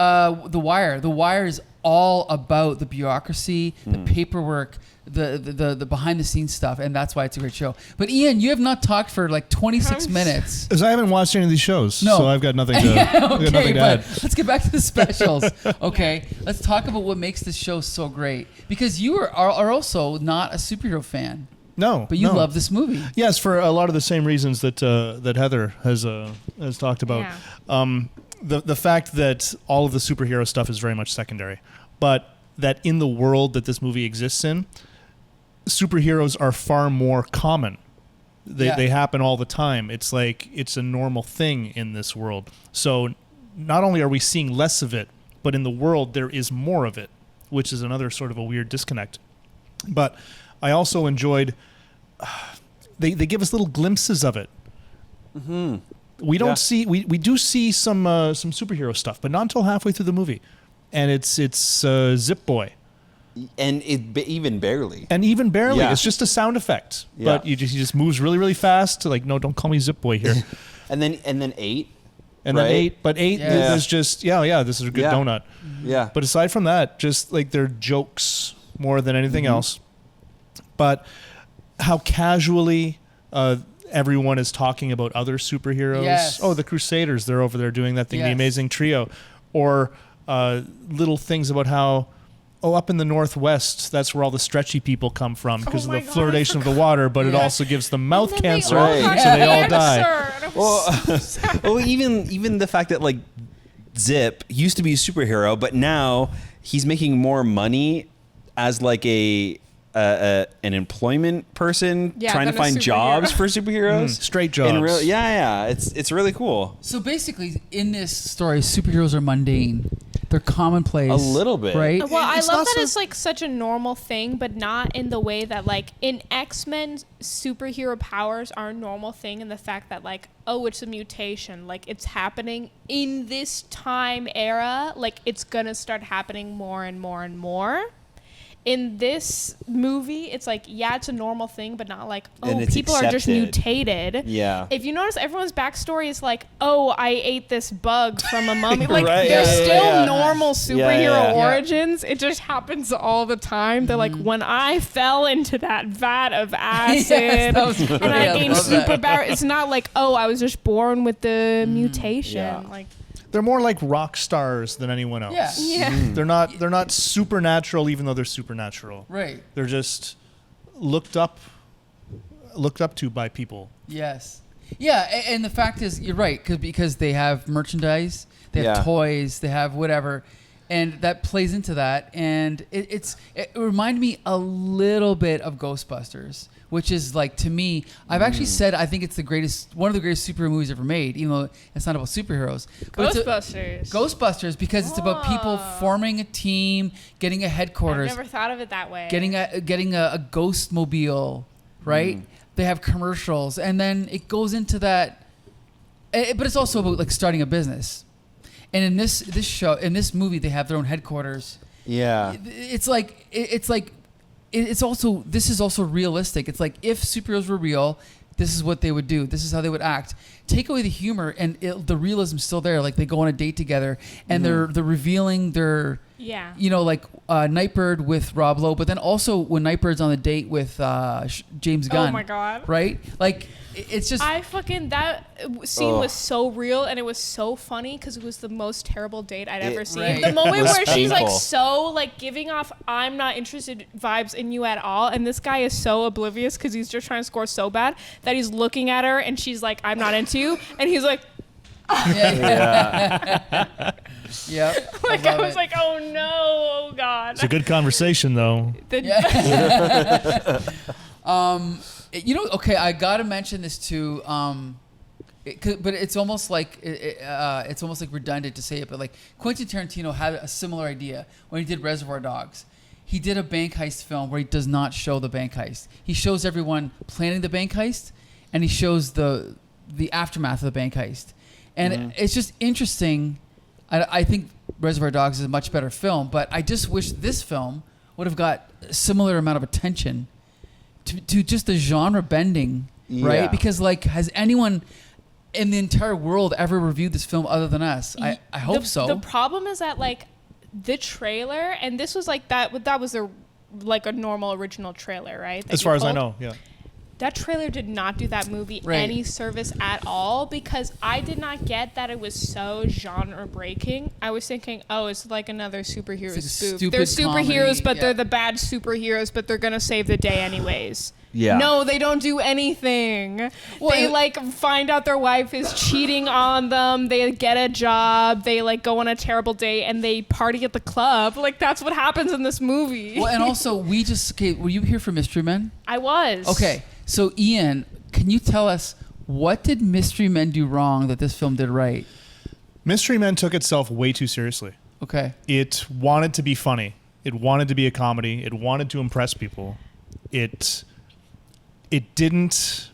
The Wire. The Wire is all about the bureaucracy, the paperwork, the behind the scenes stuff, and that's why it's a great show. But Ian, you have not talked for like 26 minutes.
Because I haven't watched any of these shows,
No.
so I've got nothing to, I've got nothing to
but
add.
let's get back to the specials. Okay, let's talk about what makes this show so great. Because you are also not a superhero fan,
No,
but you
no.
love this movie.
Yes, for a lot of the same reasons that that Heather has talked about.
Yeah.
The fact that all of the superhero stuff is very much secondary, but that in the world that this movie exists in, superheroes are far more common. They happen all the time. It's like it's a normal thing in this world. So not only are we seeing less of it, but in the world there is more of it, which is another sort of a weird disconnect. But I also enjoyed they give us little glimpses of it. Mm-hmm. We don't see we do see some superhero stuff, but not until halfway through the movie, and it's Zip Boy.
And even barely.
Yeah. It's just a sound effect. Yeah. But he just moves really, really fast. Like, no, don't call me Zip Boy here.
and then 8.
And then
Right?
8, but 8
Yeah.
there's just this is a good
Yeah.
donut.
Yeah.
But aside from that, just like they're jokes more than anything else. But how casually everyone is talking about other superheroes.
Yes.
Oh, the Crusaders, they're over there doing that thing, the
Yes.
Amazing Trio. Or little things about how, up in the Northwest, that's where all the stretchy people come from because of
my
the
God, I
fluoridation of the water, but it
Yeah.
also gives them mouth
And then
cancer,
they all
Right.
got
so they all die.
cancer, and it was so sad.
Well, even the fact that like Zip used to be a superhero, but now he's making more money as like an employment person
Yeah,
trying to
than a
find
superhero.
jobs for superheroes.
Straight jobs.
It's really cool.
So basically, in this story, superheroes are mundane. They're commonplace.
A little bit.
Right?
Well, I
It's
love
not
that
so-
it's like such a normal thing, but not in the way that like in X-Men, superhero powers are a normal thing, and the fact that like, oh, it's a mutation, like it's happening in this time era, like it's gonna start happening more and more and more. In this movie, it's like, yeah, it's a normal thing, but not like, oh,
And it's
people are just
accepted.
mutated.
Yeah.
If you notice, everyone's backstory is like, oh, I ate this bug from a mummy. Like,
Right,
they're
yeah, yeah,
still
yeah.
normal superhero
yeah.
origins. It just happens all the time. They're like, when I fell into that vat of acid
Yes, that was
and
great.
I
I
gained
love that.
superpower, it's not like, oh, I was just born with the mutation.
Yeah.
Like,
They're more like rock stars than anyone else.
Yeah.
yeah.
They're not supernatural, even though they're supernatural.
Right.
They're just looked up to by people.
Yes. Yeah, and the fact is, you're right, because they have merchandise, they have
Yeah.
toys, they have whatever, and that plays into that. And it reminded me a little bit of Ghostbusters, which is like, to me, I've actually said I think it's one of the greatest superhero movies ever made, even though it's not about superheroes. But it's Ghostbusters, because it's about people forming a team, getting a
I've
headquarters,
never thought of it that way.
getting a ghost mobile, right? They have commercials, and then it goes into that. But it's also about like starting a business. And in this movie, they have their own headquarters.
Yeah.
It's also, this is also realistic. It's like, if superheroes were real, this is what they would do. This is how they would act. Take away the humor, and the realism's still there. Like, they go on a date together, and they're revealing their,
Yeah.
like Nightbird with Rob Lowe, but then also when Nightbird's on the date with James Gunn.
Oh my God.
Right? Like, it's just.
That scene was so real, and it was so funny because it was the most terrible date I'd ever seen.
Right.
The moment
was
where she's like
painful.
so like giving off "I'm not interested" vibes in you at all, and this guy is so oblivious because he's just trying to score so bad that he's looking at her, and she's like, "I'm not into you," and he's like,
Yep.
like I was like, "Oh no, oh God."
It's a good conversation, though.
Okay, I gotta mention this too. But it's almost like redundant to say it. But like, Quentin Tarantino had a similar idea when he did Reservoir Dogs. He did a bank heist film where he does not show the bank heist. He shows everyone planning the bank heist, and he shows the aftermath of the bank heist. And it's just interesting. I think Reservoir Dogs is a much better film, but I just wish this film would have got a similar amount of attention to just the genre bending, right?
Yeah.
Because like, has anyone in the entire world ever reviewed this film other than us? I hope so.
The problem is that like the trailer, and this was like that was a normal original trailer, right? that
As
you
far as I
pulled.
know, yeah.
That trailer did not do that movie
Right.
any service at all, because I did not get that it was so genre breaking. I was thinking, oh, it's like another superhero
It's like a
spoof.
stupid
They're superheroes,
comedy,
but
yeah.
they're the bad superheroes, but they're gonna save the day anyways.
Yeah.
No, they don't do anything. They like find out their wife is cheating on them. They get a job. They like go on a terrible date, and they party at the club. Like, that's what happens in this movie.
Well, and also, were you here for Mystery Men?
I was.
Okay, so Ian, can you tell us, what did Mystery Men do wrong that this film did right?
Mystery Men took itself way too seriously.
Okay.
It wanted to be funny. It wanted to be a comedy. It wanted to impress people. It didn't.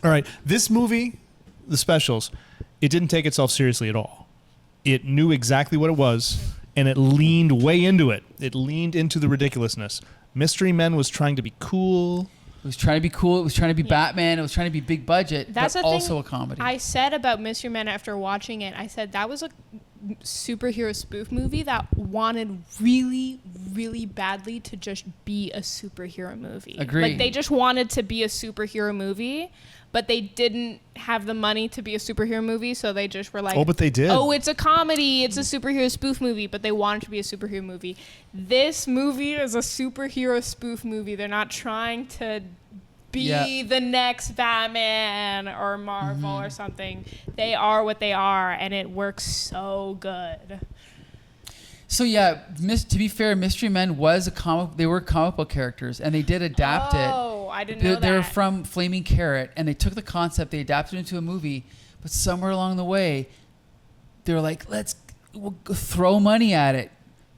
All right, this movie, The Specials, it didn't take itself seriously at all. It knew exactly what it was, and it leaned way into it. It leaned into the ridiculousness. Mystery Men was trying to be cool.
It was trying to be cool. It was trying to be Batman. It was trying to be big budget,
That's
but
the
also
thing
a comedy.
I said about Mystery Men after watching it. I said that was a superhero spoof movie that wanted really, really badly to just be a superhero movie.
Agreed.
Like they just wanted to be a superhero movie, but they didn't have the money to be a superhero movie, so they just were like,
Oh, but they did.
oh, it's a comedy, it's a superhero spoof movie, but they wanted to be a superhero movie. This movie is a superhero spoof movie. They're not trying to be the next Batman or Marvel or something. They are what they are, and it works so good.
So yeah, to be fair, Mystery Men was a comic. They were comic book characters, and they did adapt it.
Oh, I didn't know that.
They were from Flaming Carrot, and they took the concept, they adapted it into a movie, but somewhere along the way, they were like, we'll throw money at it.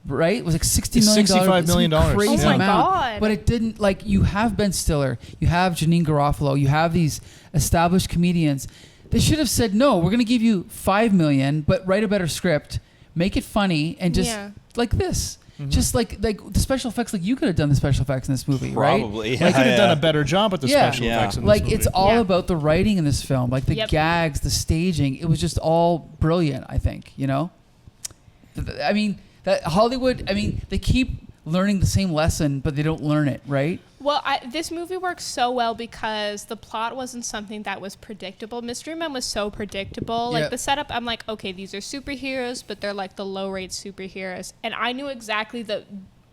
Right? It was like $60 million.
$65 million.
Crazy
Oh my
amount.
God.
But it didn't, like, you have Ben Stiller, you have Janine Garofalo, you have these established comedians. They should have said, no, we're going to give you $5 million, but write a better script, make it funny, and just like this.
Mm-hmm.
Just like the special effects, like you could have done the special effects in this movie,
Probably.
right?
Yeah,
They could have done a better job at the
Yeah.
special
Yeah.
effects in this
Like
movie.
it's all
Yeah.
about the writing in this film, like the gags, the staging. It was just all brilliant. I think I mean that Hollywood. I mean they keep learning the same lesson, but they don't learn it, right?
Well, this movie works so well because the plot wasn't something that was predictable. Mystery Men was so predictable. Like the setup, I'm like, okay, these are superheroes, but they're like the low-rate superheroes. And I knew exactly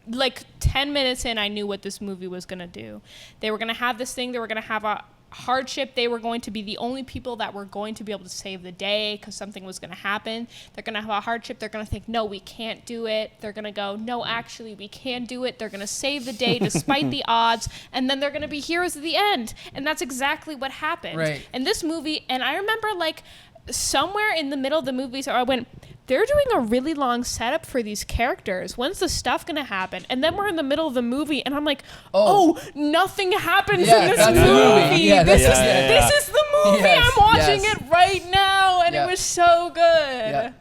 like 10 minutes in, I knew what this movie was going to do. They were going to have this thing. They were going to have a hardship. They were going to be the only people that were going to be able to save the day because something was going to happen. They're going to have a hardship. They're going to think, no, we can't do it. They're going to go, no, actually, we can do it. They're going to save the day despite the odds. And then they're going to be heroes at the end. And that's exactly what happened.
Right.
And this movie, and I remember like somewhere in the middle of the movie, so I went, they're doing a really long setup for these characters. When's the stuff going to happen? And then we're in the middle of the movie, and I'm like, oh nothing happens in this
that's the
movie.
Yeah,
this
that's
is the movie.
Yes,
I'm watching
yes.
it right now, and it was so good.
Yeah.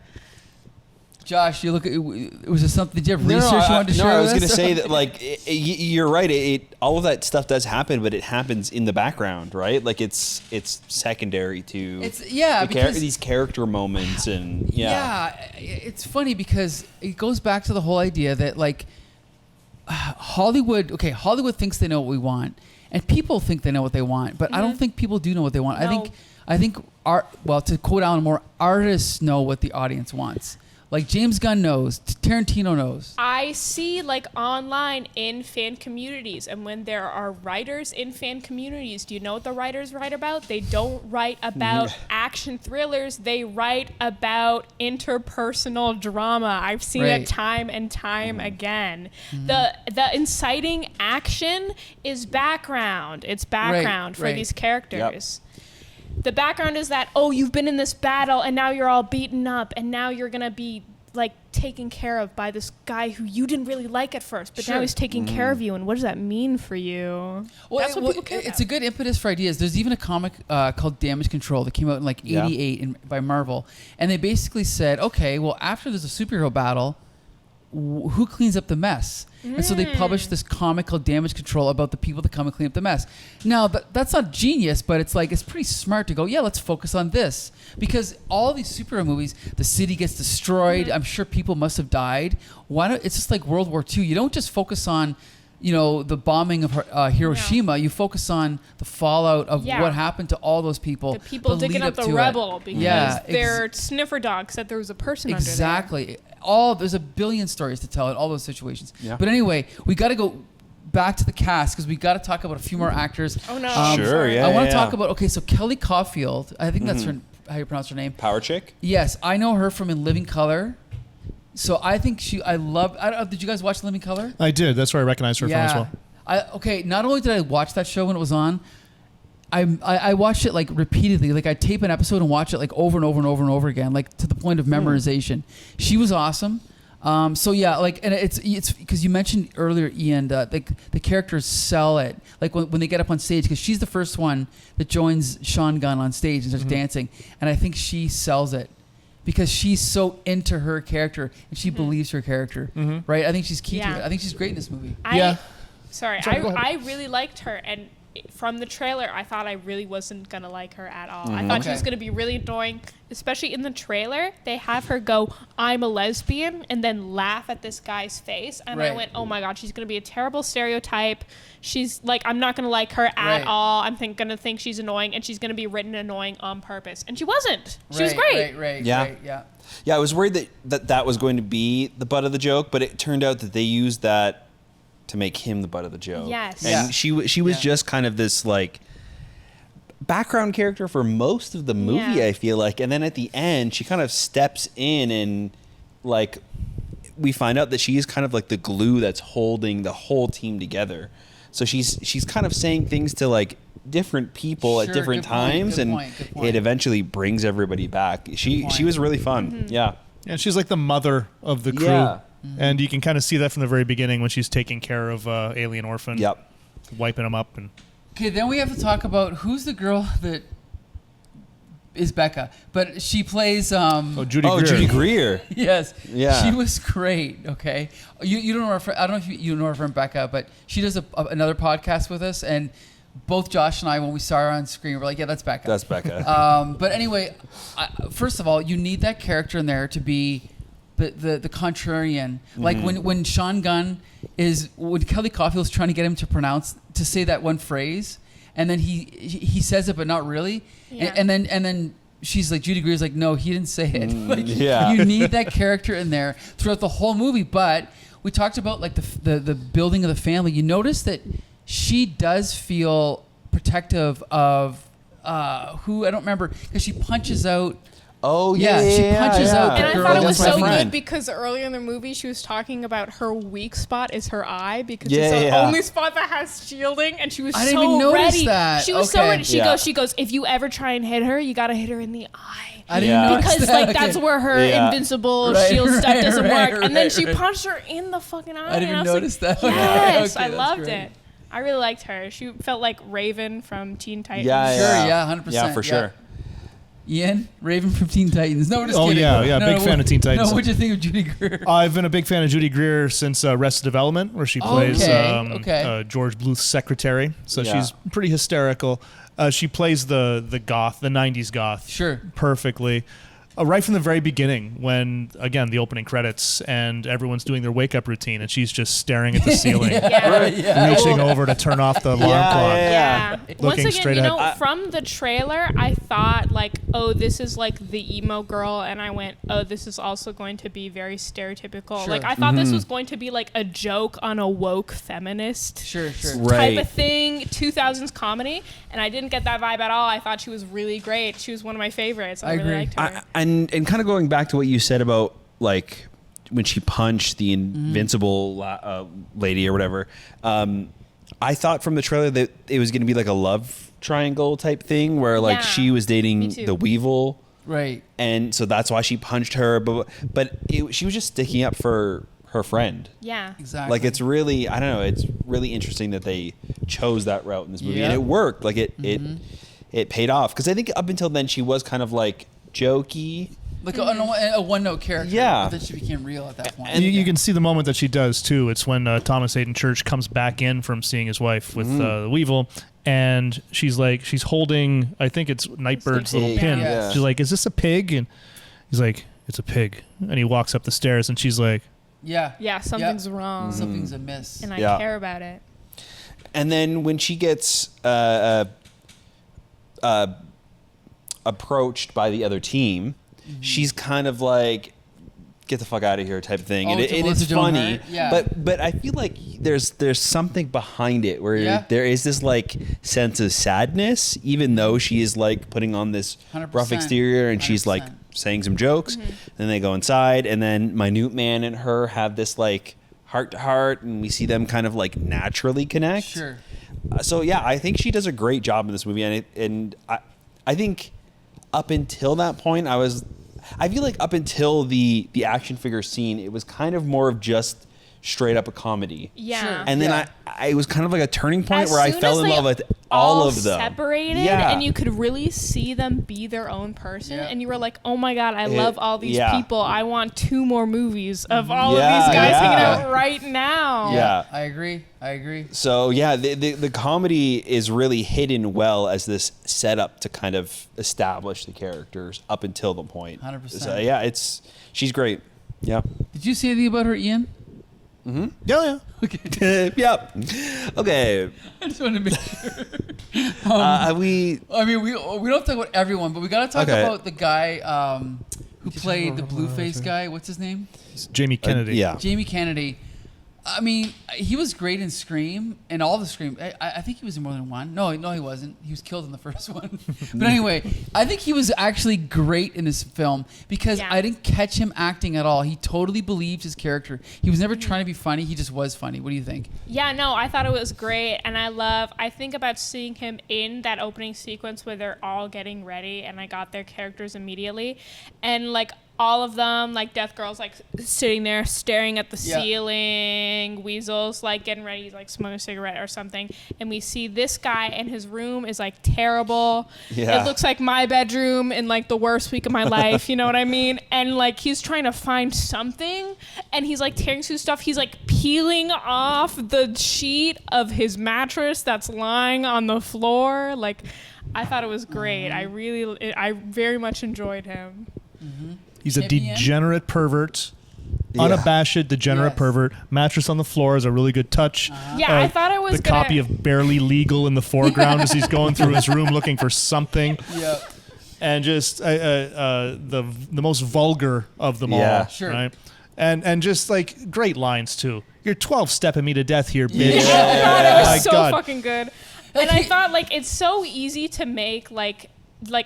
Josh, you look at it. Was there something? Did you have
No,
research you wanted to share?
I was
with
going to
us?
say that, like, you're right. All of that stuff does happen, but it happens in the background, right? Like, it's secondary to
because
these character moments, and
it's funny because it goes back to the whole idea that like Hollywood thinks they know what we want, and people think they know what they want, but I don't think people do know what they want.
No.
I think to quote Alan Moore, artists know what the audience wants. Like James Gunn knows, Tarantino knows.
I see like online in fan communities, and when there are writers in fan communities, do you know what the writers write about? They don't write about action thrillers. They write about interpersonal drama. I've seen it time and time again. The inciting action is background. It's background for these characters. Yep. The background is that, oh, you've been in this battle and now you're all beaten up and now you're going to be like taken care of by this guy who you didn't really like at first, but now he's taking care of you. And what does that mean for you?
Well,
that's what people care about.
It's a good impetus for ideas. There's even a comic called Damage Control that came out in like 88 by Marvel. And they basically said, okay, well, after there's a superhero battle, who cleans up the mess? And so they published this comic called Damage Control about the people that come and clean up the mess. Now, that's not genius, but it's like, it's pretty smart to go, let's focus on this. Because all these superhero movies, the city gets destroyed. I'm sure people must have died. It's just like World War II. You don't just focus on, the bombing of Hiroshima. You focus on the fallout of what happened to all those people.
The people digging up the rubble because their sniffer dog said there was a person under there.
Exactly. There's a billion stories to tell in all those situations. Yeah. But anyway, we got to go back to the cast because we got to talk about a few more actors.
Oh no!
Sure, yeah.
I want to talk about so Kelly Caulfield. I think that's how you pronounce her name.
Power chick.
Yes, I know her from In Living Color. So I think I love. Did you guys watch Living Color?
I did. That's where I recognized her from as well.
Not only did I watch that show when it was on, I watched it like repeatedly. Like I'd tape an episode and watch it like over and over and over and over again, like to the point of memorization. She was awesome. And it's because you mentioned earlier, Ian, the characters sell it. Like when they get up on stage, because she's the first one that joins Sean Gunn on stage and starts dancing, and I think she sells it because she's so into her character and she believes her character, right? I think she's key to it. I think she's great in this movie.
I really liked her, and from the trailer, I thought I really wasn't gonna like her at all. I thought she was gonna be really annoying, especially in the trailer. They have her go, "I'm a lesbian," and then laugh at this guy's face, and I went, "Oh my god, she's gonna be a terrible stereotype. She's like, I'm not gonna like her at all. I'm gonna think she's annoying, and she's gonna be written annoying on purpose." And she wasn't. She was great.
Yeah. I was worried that was going to be the butt of the joke, but it turned out that they used that to make him the butt of the joke.
Yes.
And she was just kind of this like background character for most of the movie, I feel like. And then at the end, she kind of steps in and like we find out that she is kind of like the glue that's holding the whole team together. So she's kind of saying things to like different people at different times, and it eventually brings everybody back. She was really fun. Yeah.
And she's like the mother of the crew.
Yeah.
And you can kind of see that from the very beginning when she's taking care of Alien Orphan.
Yep.
Wiping him up. And
Okay, then we have to talk about who's the girl that is Becca, but she plays
Judy Greer.
Judy Greer.
Yes.
Yeah.
She was great. Okay. You don't know her friend, I don't know if you know her friend Becca, but she does another podcast with us, and both Josh and I, when we saw her on screen, we're like, yeah, that's Becca.
That's Becca.
But anyway, first of all, you need that character in there to be the contrarian. Like when Sean Gunn when Kelly Caulfield's trying to get him to say that one phrase, and then he says it but not really, and then she's like, Judy Greer's like, no, he didn't say it. Like, you need that character in there throughout the whole movie. But we talked about like the building of the family. You notice that she does feel protective of who I don't remember, because she punches out.
Oh
she punches out the
And
girl.
I thought it was
That's
so
my friend.
good because earlier in the movie she was talking about her weak spot is her eye, because
Yeah,
it's the
yeah.
only spot that has shielding, and she was
I didn't
so
even notice
ready.
that.
She was so
Okay.
ready.
Yeah.
She goes, if you ever try and hit her, you gotta hit her in the eye.
I didn't
Yeah.
notice
Because
that.
like that's
Okay.
where her
Yeah.
invincible
Right,
shield stuff
right,
doesn't
right,
work. And then
right,
she
right.
punched her in the fucking eye.
I didn't
and
even
was
notice
like,
that. Okay,
Yes,
okay,
I
that's
loved
great.
it. I really liked her. She felt like Raven from Teen Titans.
Yeah,
Sure, yeah, 100%.
Yeah, for sure.
Ian, Raven from Teen Titans. No, just
Oh,
kidding.
yeah, big fan of Teen Titans.
No, what'd you think of Judy Greer?
I've been a big fan of Judy Greer since Arrested Development, where she plays
Okay.
George Bluth's secretary. So
Yeah.
she's pretty hysterical. She plays the goth, the 90s goth,
Sure.
perfectly. Right from the very beginning, when, again, the opening credits and everyone's doing their wake-up routine, and she's just staring at the ceiling,
Yeah.
reaching over to turn off the alarm clock.
Yeah. Once
Looking
again,
straight
you
ahead.
know, from the trailer, I thought like, oh, this is like the emo girl, and I went, oh, this is also going to be very stereotypical.
Sure.
Like, I thought this was going to be like a joke on a woke feminist
Sure.
Right.
type of thing, 2000s comedy, and I didn't get that vibe at all. I thought she was really great. She was one of my favorites. I really
agree.
liked her.
And kind of going back to what you said about like when she punched the invincible lady or whatever, I thought from the trailer that it was going to be like a love triangle type thing where like
Yeah,
she was
me
dating
too.
the Weevil,
Right.
and so that's why she punched her. But she was just sticking up for her friend.
Yeah.
Exactly.
Like it's really, I don't know, it's really interesting that they chose that route in this movie, and
Yep.
it worked. Like it paid off, because I think up until then she was kind of like jokey.
Like a one-note character.
Yeah.
But then she became real at that point.
And you can see the moment that she does too. It's when Thomas Hayden Church comes back in from seeing his wife with the Weevil, and she's holding, I think it's Nightbird's little
pig,
pin.
yeah.
She's like, "Is this a pig?" And he's like, "It's a pig." And he walks up the stairs, and she's like,
Yeah.
Yeah, something's wrong,
Something's amiss.
and I
Yeah.
care about it.
And then when she gets approached by the other team, she's kind of like, "Get the fuck out of here" type of thing,
Oh,
and
to
it's
Melissa Joan
funny.
Hart? Yeah.
But I feel like there's something behind it where
Yeah.
there is this like sense of sadness, even though she is like putting on this
100%.
rough exterior and she's like
100%.
saying some jokes. Then they go inside, and then Minute Man and her have this like heart to heart, and we see them kind of like naturally connect.
Sure.
So yeah, I think she does a great job in this movie, and I think up until that point, I feel like up until the action figure scene, it was kind of more of just straight up a comedy.
Yeah.
Sure.
And then
Yeah.
it was kind of like a turning point
As
where I
soon
fell
as
in
they-
love with all of them
separated, and you could really see them be their own person, and you were like, oh my god, I love all these people. I want 2 more movies of all of these guys hanging out right now.
Yeah.
I agree.
So yeah, the comedy is really hidden well as this setup to kind of establish the characters up until the point.
100%.
So yeah, she's great. Yeah.
Did you say anything about her, Ian?
Mm-hmm. Yeah.
Okay.
Yep. Okay.
I just wanted to make sure.
We
don't talk about everyone, but we got to talk about the guy who played the Blueface guy. What's his name?
Jamie Kennedy.
Yeah.
Jamie Kennedy. I mean, he was great in Scream, and all the Scream. I think he was in more than one. No, he wasn't. He was killed in the first one. But anyway, I think he was actually great in this film because I didn't catch him acting at all. He totally believed his character. He was never trying to be funny. He just was funny. What do you think?
Yeah, no, I thought it was great, and I think about seeing him in that opening sequence where they're all getting ready, and I got their characters immediately, and like all of them, like Death Girl's like sitting there staring at the ceiling, Weasel's like getting ready, he's like smoking a cigarette or something, and we see this guy and his room is like terrible. It looks like my bedroom in like the worst week of my life, you know what I mean? And like he's trying to find something, and he's like tearing through stuff. He's like peeling off the sheet of his mattress that's lying on the floor. Like, I thought it was great. I very much enjoyed him.
Mm-hmm.
He's a degenerate pervert. Unabashed degenerate pervert. Mattress on the floor is a really good touch.
I thought it was
the copy of Barely Legal in the foreground as he's going through his room looking for something.
Yeah.
And just the most vulgar of them all.
Sure.
Right? And just like great lines too. You're 12-stepping me to death here, bitch.
It was so fucking good. And I thought like it's so easy to make like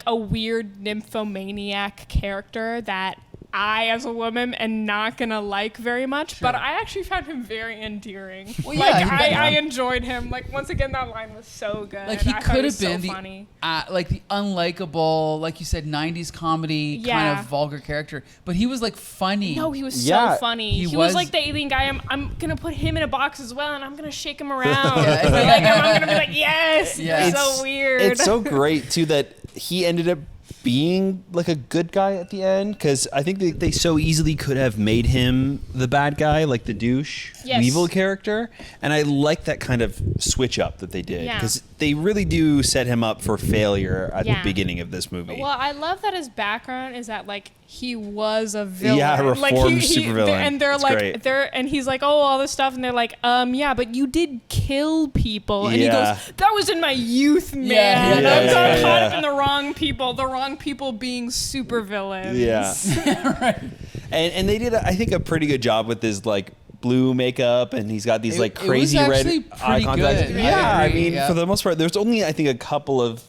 a weird nymphomaniac character that I, as a woman, am not gonna like very much, but I actually found him very endearing.
Well,
I enjoyed him. Like, once again, that line was so good.
Like, he could have been
funny.
the unlikable, like you said, 90s comedy kind of vulgar character, but he was like funny.
No, he was so funny. He was like the alien guy. I'm gonna put him in a box as well, and I'm gonna shake him around. I'm gonna be like, yes. Yeah. It's so weird.
It's so great too that he ended up being like a good guy at the end, because I think they so easily could have made him the bad guy, like the douche Weevil character, and I like that kind of switch up that they did, because they really do set him up for failure at the beginning of this movie.
Well, I love that his background is that like he was a villain,
reformed supervillain,
and they're like and he's like, oh, all this stuff, and they're like, but you did kill people, and he goes, that was in my youth, man. I got caught up in the wrong people being supervillains.
Right. And they did, I think, a pretty good job with his like blue makeup, and he's got these like crazy red eye contact. I mean, for the most part, there's only I think a couple of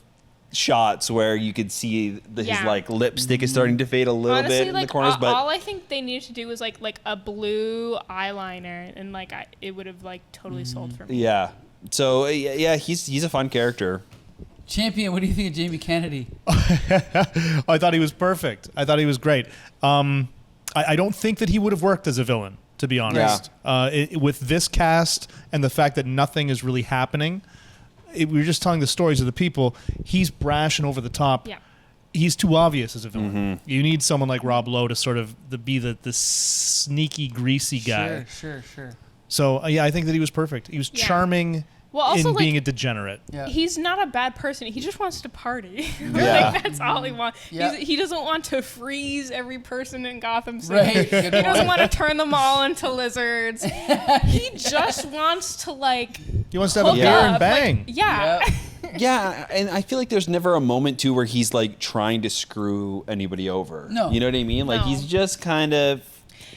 shots where you could see his like lipstick is starting to fade a little bit in the corners, but
all I think they needed to do was like a blue eyeliner, and like it would have like totally sold for me.
Yeah. So he's a fun character.
Champion, what do you think of Jamie Kennedy?
I thought he was perfect. I thought he was great. I don't think that he would have worked as a villain, to be honest. With this cast and the fact that nothing is really happening, we were just telling the stories of the people. He's brash and over the top. Yeah. He's too obvious as a villain. Mm-hmm. You need someone like Rob Lowe to sort of be the sneaky, greasy guy.
Sure.
So, I think that he was perfect. He was charming. Well, also, in being a degenerate.
Yeah. He's not a bad person. He just wants to party. Like, that's all he wants. Yeah. He doesn't want to freeze every person in Gotham City. Right. He doesn't want to turn them all into lizards. He just wants to, like,
he wants to have a beer and bang.
Like,
yeah, and I feel like there's never a moment, too, where he's, like, trying to screw anybody over.
No.
You know what I mean? Like, he's just kind of...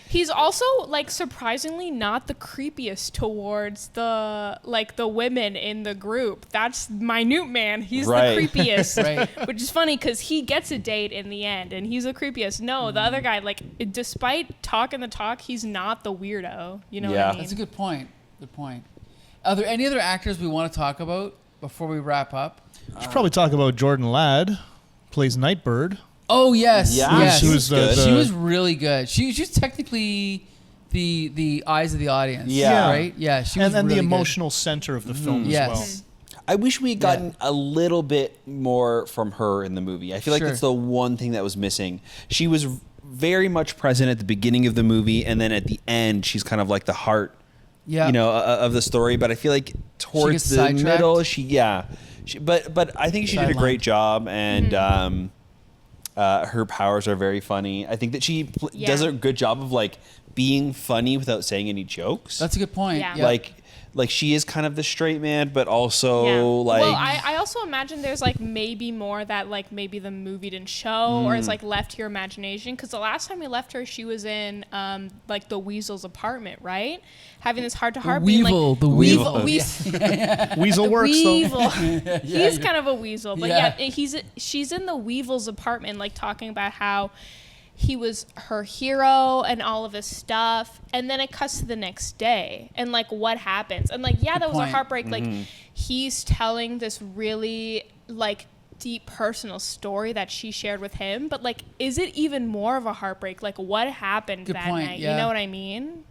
He's also like surprisingly not the creepiest towards the women in the group. That's Minute Man. He's the creepiest, which is funny because he gets a date in the end, and he's the creepiest. No, the other guy, like, despite talking the talk, he's not the weirdo. You know what I mean?
That's a good point. Are there any other actors we want to talk about before we wrap up?
We should probably talk about Jordan Ladd, plays Nightbird.
Oh yes, yes.
She was
really good. She was technically the eyes of the audience.
Yeah,
right. Yeah, she was
and
really
the emotional center of the film as well.
I wish we had gotten a little bit more from her in the movie. I feel like that's the one thing that was missing. She was very much present at the beginning of the movie, and then at the end, she's kind of like the heart, of the story. But I feel like towards the middle, but I think she did a great job, and her powers are very funny. I think that she does a good job of like being funny without saying any jokes.
That's a good point.
Yeah.
Like she is kind of the straight man, but also like.
Well, I also imagine there's like maybe more that like maybe the movie didn't show or it's like left to your imagination. Because the last time we left her, she was in like the Weasel's apartment, right? Having this heart to heart.
Weevil.
Weasel works
Weevil.
though.
He's kind of a weasel, but she's in the Weevil's apartment, like talking about how he was her hero and all of his stuff, and then it cuts to the next day and like what happens, and like that was a heartbreak. Like he's telling this really like deep personal story that she shared with him, but like is it even more of a heartbreak? Like what happened that night? You know what I mean?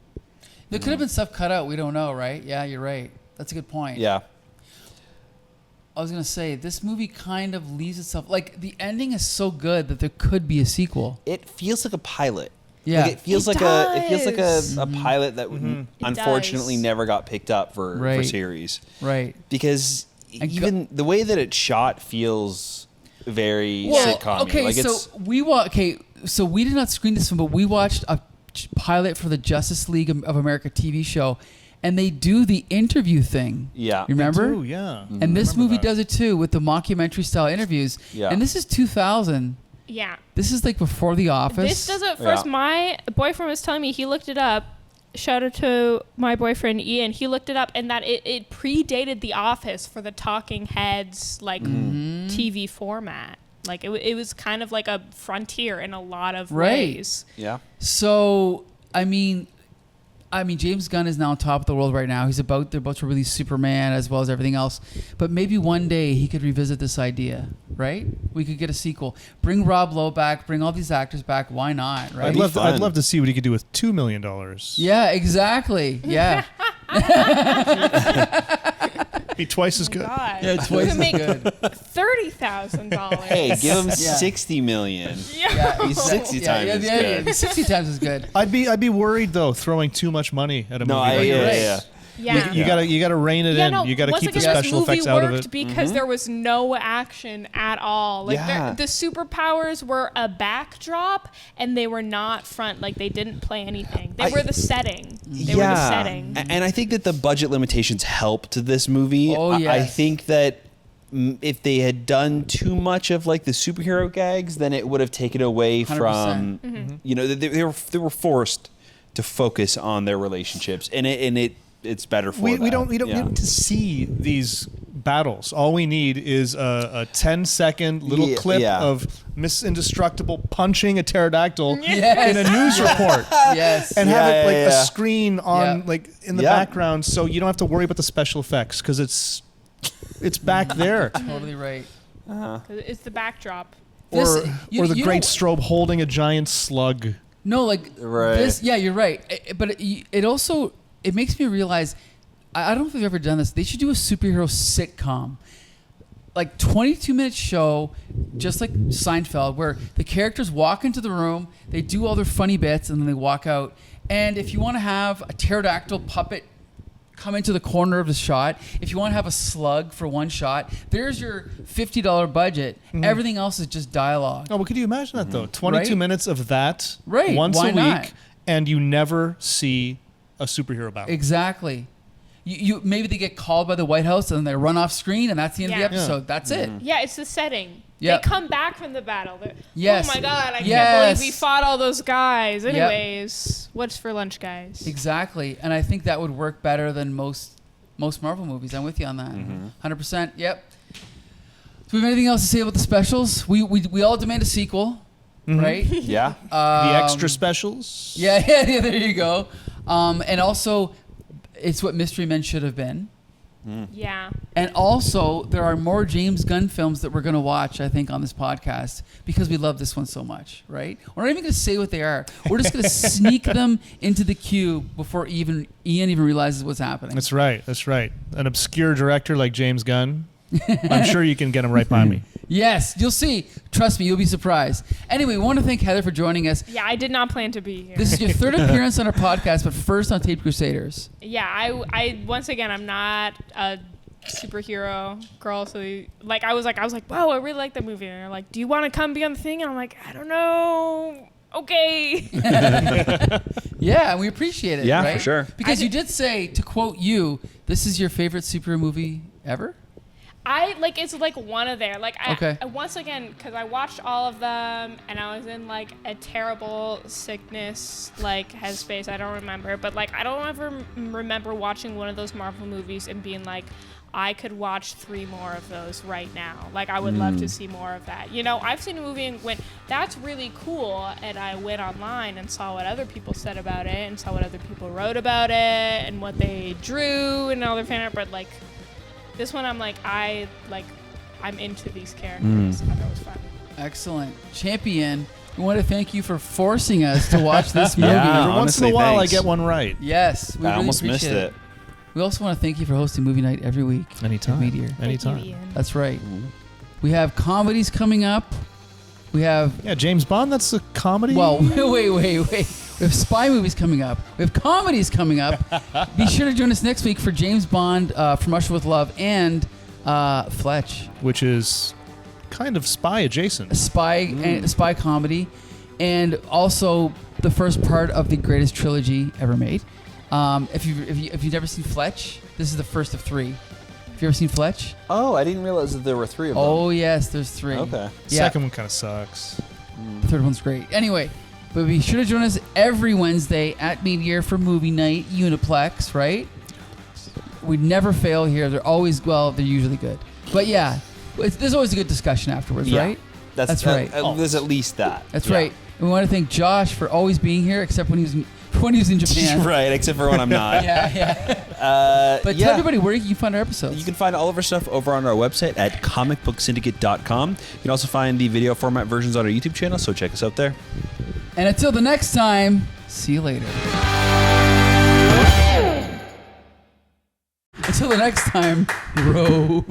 There could have been stuff cut out. We don't know, right? Yeah, you're right. That's a good point.
Yeah.
I was going to say, this movie kind of leaves itself... Like, the ending is so good that there could be a sequel.
It feels like a pilot.
Yeah.
Like it feels like a pilot that unfortunately never got picked up for series.
Right.
Because even the way that it's shot feels very sitcom-y.
Okay,
like
so we did not screen this one, but we watched a pilot for the Justice League of America TV show, and they do the interview thing.
Yeah.
You remember?
Oh, yeah.
And this movie does it too with the mockumentary style interviews.
Yeah.
And this is 2000.
Yeah.
This is like before The Office.
This does it first. My boyfriend was telling me, he looked it up. Shout out to my boyfriend Ian. He looked it up, and that it predated The Office for the Talking Heads like TV format. Like it was kind of like a frontier in a lot of ways.
Yeah.
So I mean, James Gunn is now on top of the world right now. They're about to release Superman as well as everything else. But maybe one day he could revisit this idea, right? We could get a sequel. Bring Rob Lowe back. Bring all these actors back. Why not? Right?
I'd love to see what he could do with $2 million.
Yeah, exactly. Yeah.
Be twice as good.
God.
Yeah, twice as
make
good.
$30,000.
Hey, give him 60 million.
Yeah.
He's 60 times as good.
60 times as good.
I'd be worried though, throwing too much money at a movie.
Yeah.
Yeah.
You gotta rein it in. You gotta keep the special effects out of it.
Because there was no action at all. Like the superpowers were a backdrop, and they were not front. Like they didn't play anything. They were the setting. They were the setting.
And I think that the budget limitations helped this movie.
Oh yes.
I think that if they had done too much of like the superhero gags, then it would have taken away
100%.
from they were forced to focus on their relationships, and it's better for
we don't need to see these battles. All we need is a 10-second little clip of Miss Indestructible punching a pterodactyl in a news report.
Yes.
And have it like a screen on like in the background, so you don't have to worry about the special effects because it's back there.
Totally right.
It's the backdrop.
Or the great strobe holding a giant slug.
No, like this. Yeah, you're right. But it also makes me realize. I don't know if they've ever done this. They should do a superhero sitcom, like 22-minute show, just like Seinfeld, where the characters walk into the room, they do all their funny bits, and then they walk out. And if you want to have a pterodactyl puppet come into the corner of the shot, if you want to have a slug for one shot, there's your $50 budget. Everything else is just dialogue.
Oh, well, could you imagine that though? 22 minutes of that
Right.
once
Why
a week,
not?
and you never see a superhero battle.
Exactly. You maybe they get called by the White House and they run off screen, and that's the end of the episode. That's it.
Yeah, it's the setting.
Yep.
They come back from the battle.
Yes.
Oh my God, I can't
Yes.
believe we fought all those guys. Anyways, what's for lunch, guys?
Exactly. And I think that would work better than most Marvel movies. I'm with you on that. 100%. Yep. Do we have anything else to say about the specials? We all demand a sequel, right?
Yeah.
The extra specials.
Yeah, there you go. And also, it's what Mystery Men should have been,
Yeah.
And also, there are more James Gunn films that we're going to watch, I think, on this podcast because we love this one so much, right? We're not even going to say what they are. We're just going to sneak them into the queue before Ian even realizes what's happening.
That's right. That's right. An obscure director like James Gunn, I'm sure you can get him right by me.
Yes, you'll see. Trust me, you'll be surprised. Anyway, we want to thank Heather for joining us.
Yeah, I did not plan to be here.
This is your third appearance on our podcast, but first on Taped Crusaders.
Yeah, I once again, I'm not a superhero girl, so I was like, wow, I really like that movie. And they're like, do you want to come be on the thing? And I'm like, I don't know. Okay.
Yeah, and we appreciate it.
Yeah,
right?
for sure.
Because you did say, to quote you, this is your favorite superhero movie ever?
It's like one of their,
Okay.
I once again, because I watched all of them and I was in like a terrible sickness headspace. I don't remember, but I don't ever remember watching one of those Marvel movies and being like, I could watch 3 more of those right now. I would love to see more of that. I've seen a movie and went, that's really cool, and I went online and saw what other people said about it and saw what other people wrote about it and what they drew and all their fan art, but this one, I'm I'm into these characters. I thought it was fun.
Excellent. Champion, we want to thank you for forcing us to watch this movie.
Yeah.
Every once in
honestly,
a while,
thanks.
I get one right.
Yes, we
I
really
almost missed
appreciate
it.
We also want to thank you for hosting movie night every week.
Anytime.
Meteor.
Anytime.
Thank you, Ian.
That's right. We have comedies coming up. We have
Yeah, James Bond, that's a comedy?
Well, wait. We have spy movies coming up. We have comedies coming up. Be sure to join us next week for James Bond, From Russia with Love, and Fletch,
Which is kind of spy adjacent.
a spy comedy, and also the first part of the greatest trilogy ever made. If you've never seen Fletch, this is the first of 3. Have you ever seen Fletch?
Oh, I didn't realize that there were 3 of them.
Oh yes, there's 3.
Okay.
Yeah.
Second one kind of sucks.
The third one's great. Anyway, but be sure to join us every Wednesday at Meteor for movie night, Uniplex, right? We never fail here. They're always, they're usually good. But yeah, there's always a good discussion afterwards,
Yeah.
right?
That's
right.
There's at least that.
That's
Yeah.
right. And we want to thank Josh for always being here, except when he was in Japan.
Right, except for when I'm not.
Yeah. But tell everybody where you can find our episodes.
You can find all of our stuff over on our website at comicbooksyndicate.com. You can also find the video format versions on our YouTube channel, so check us out there.
And until the next time, see you later. Until the next time, row.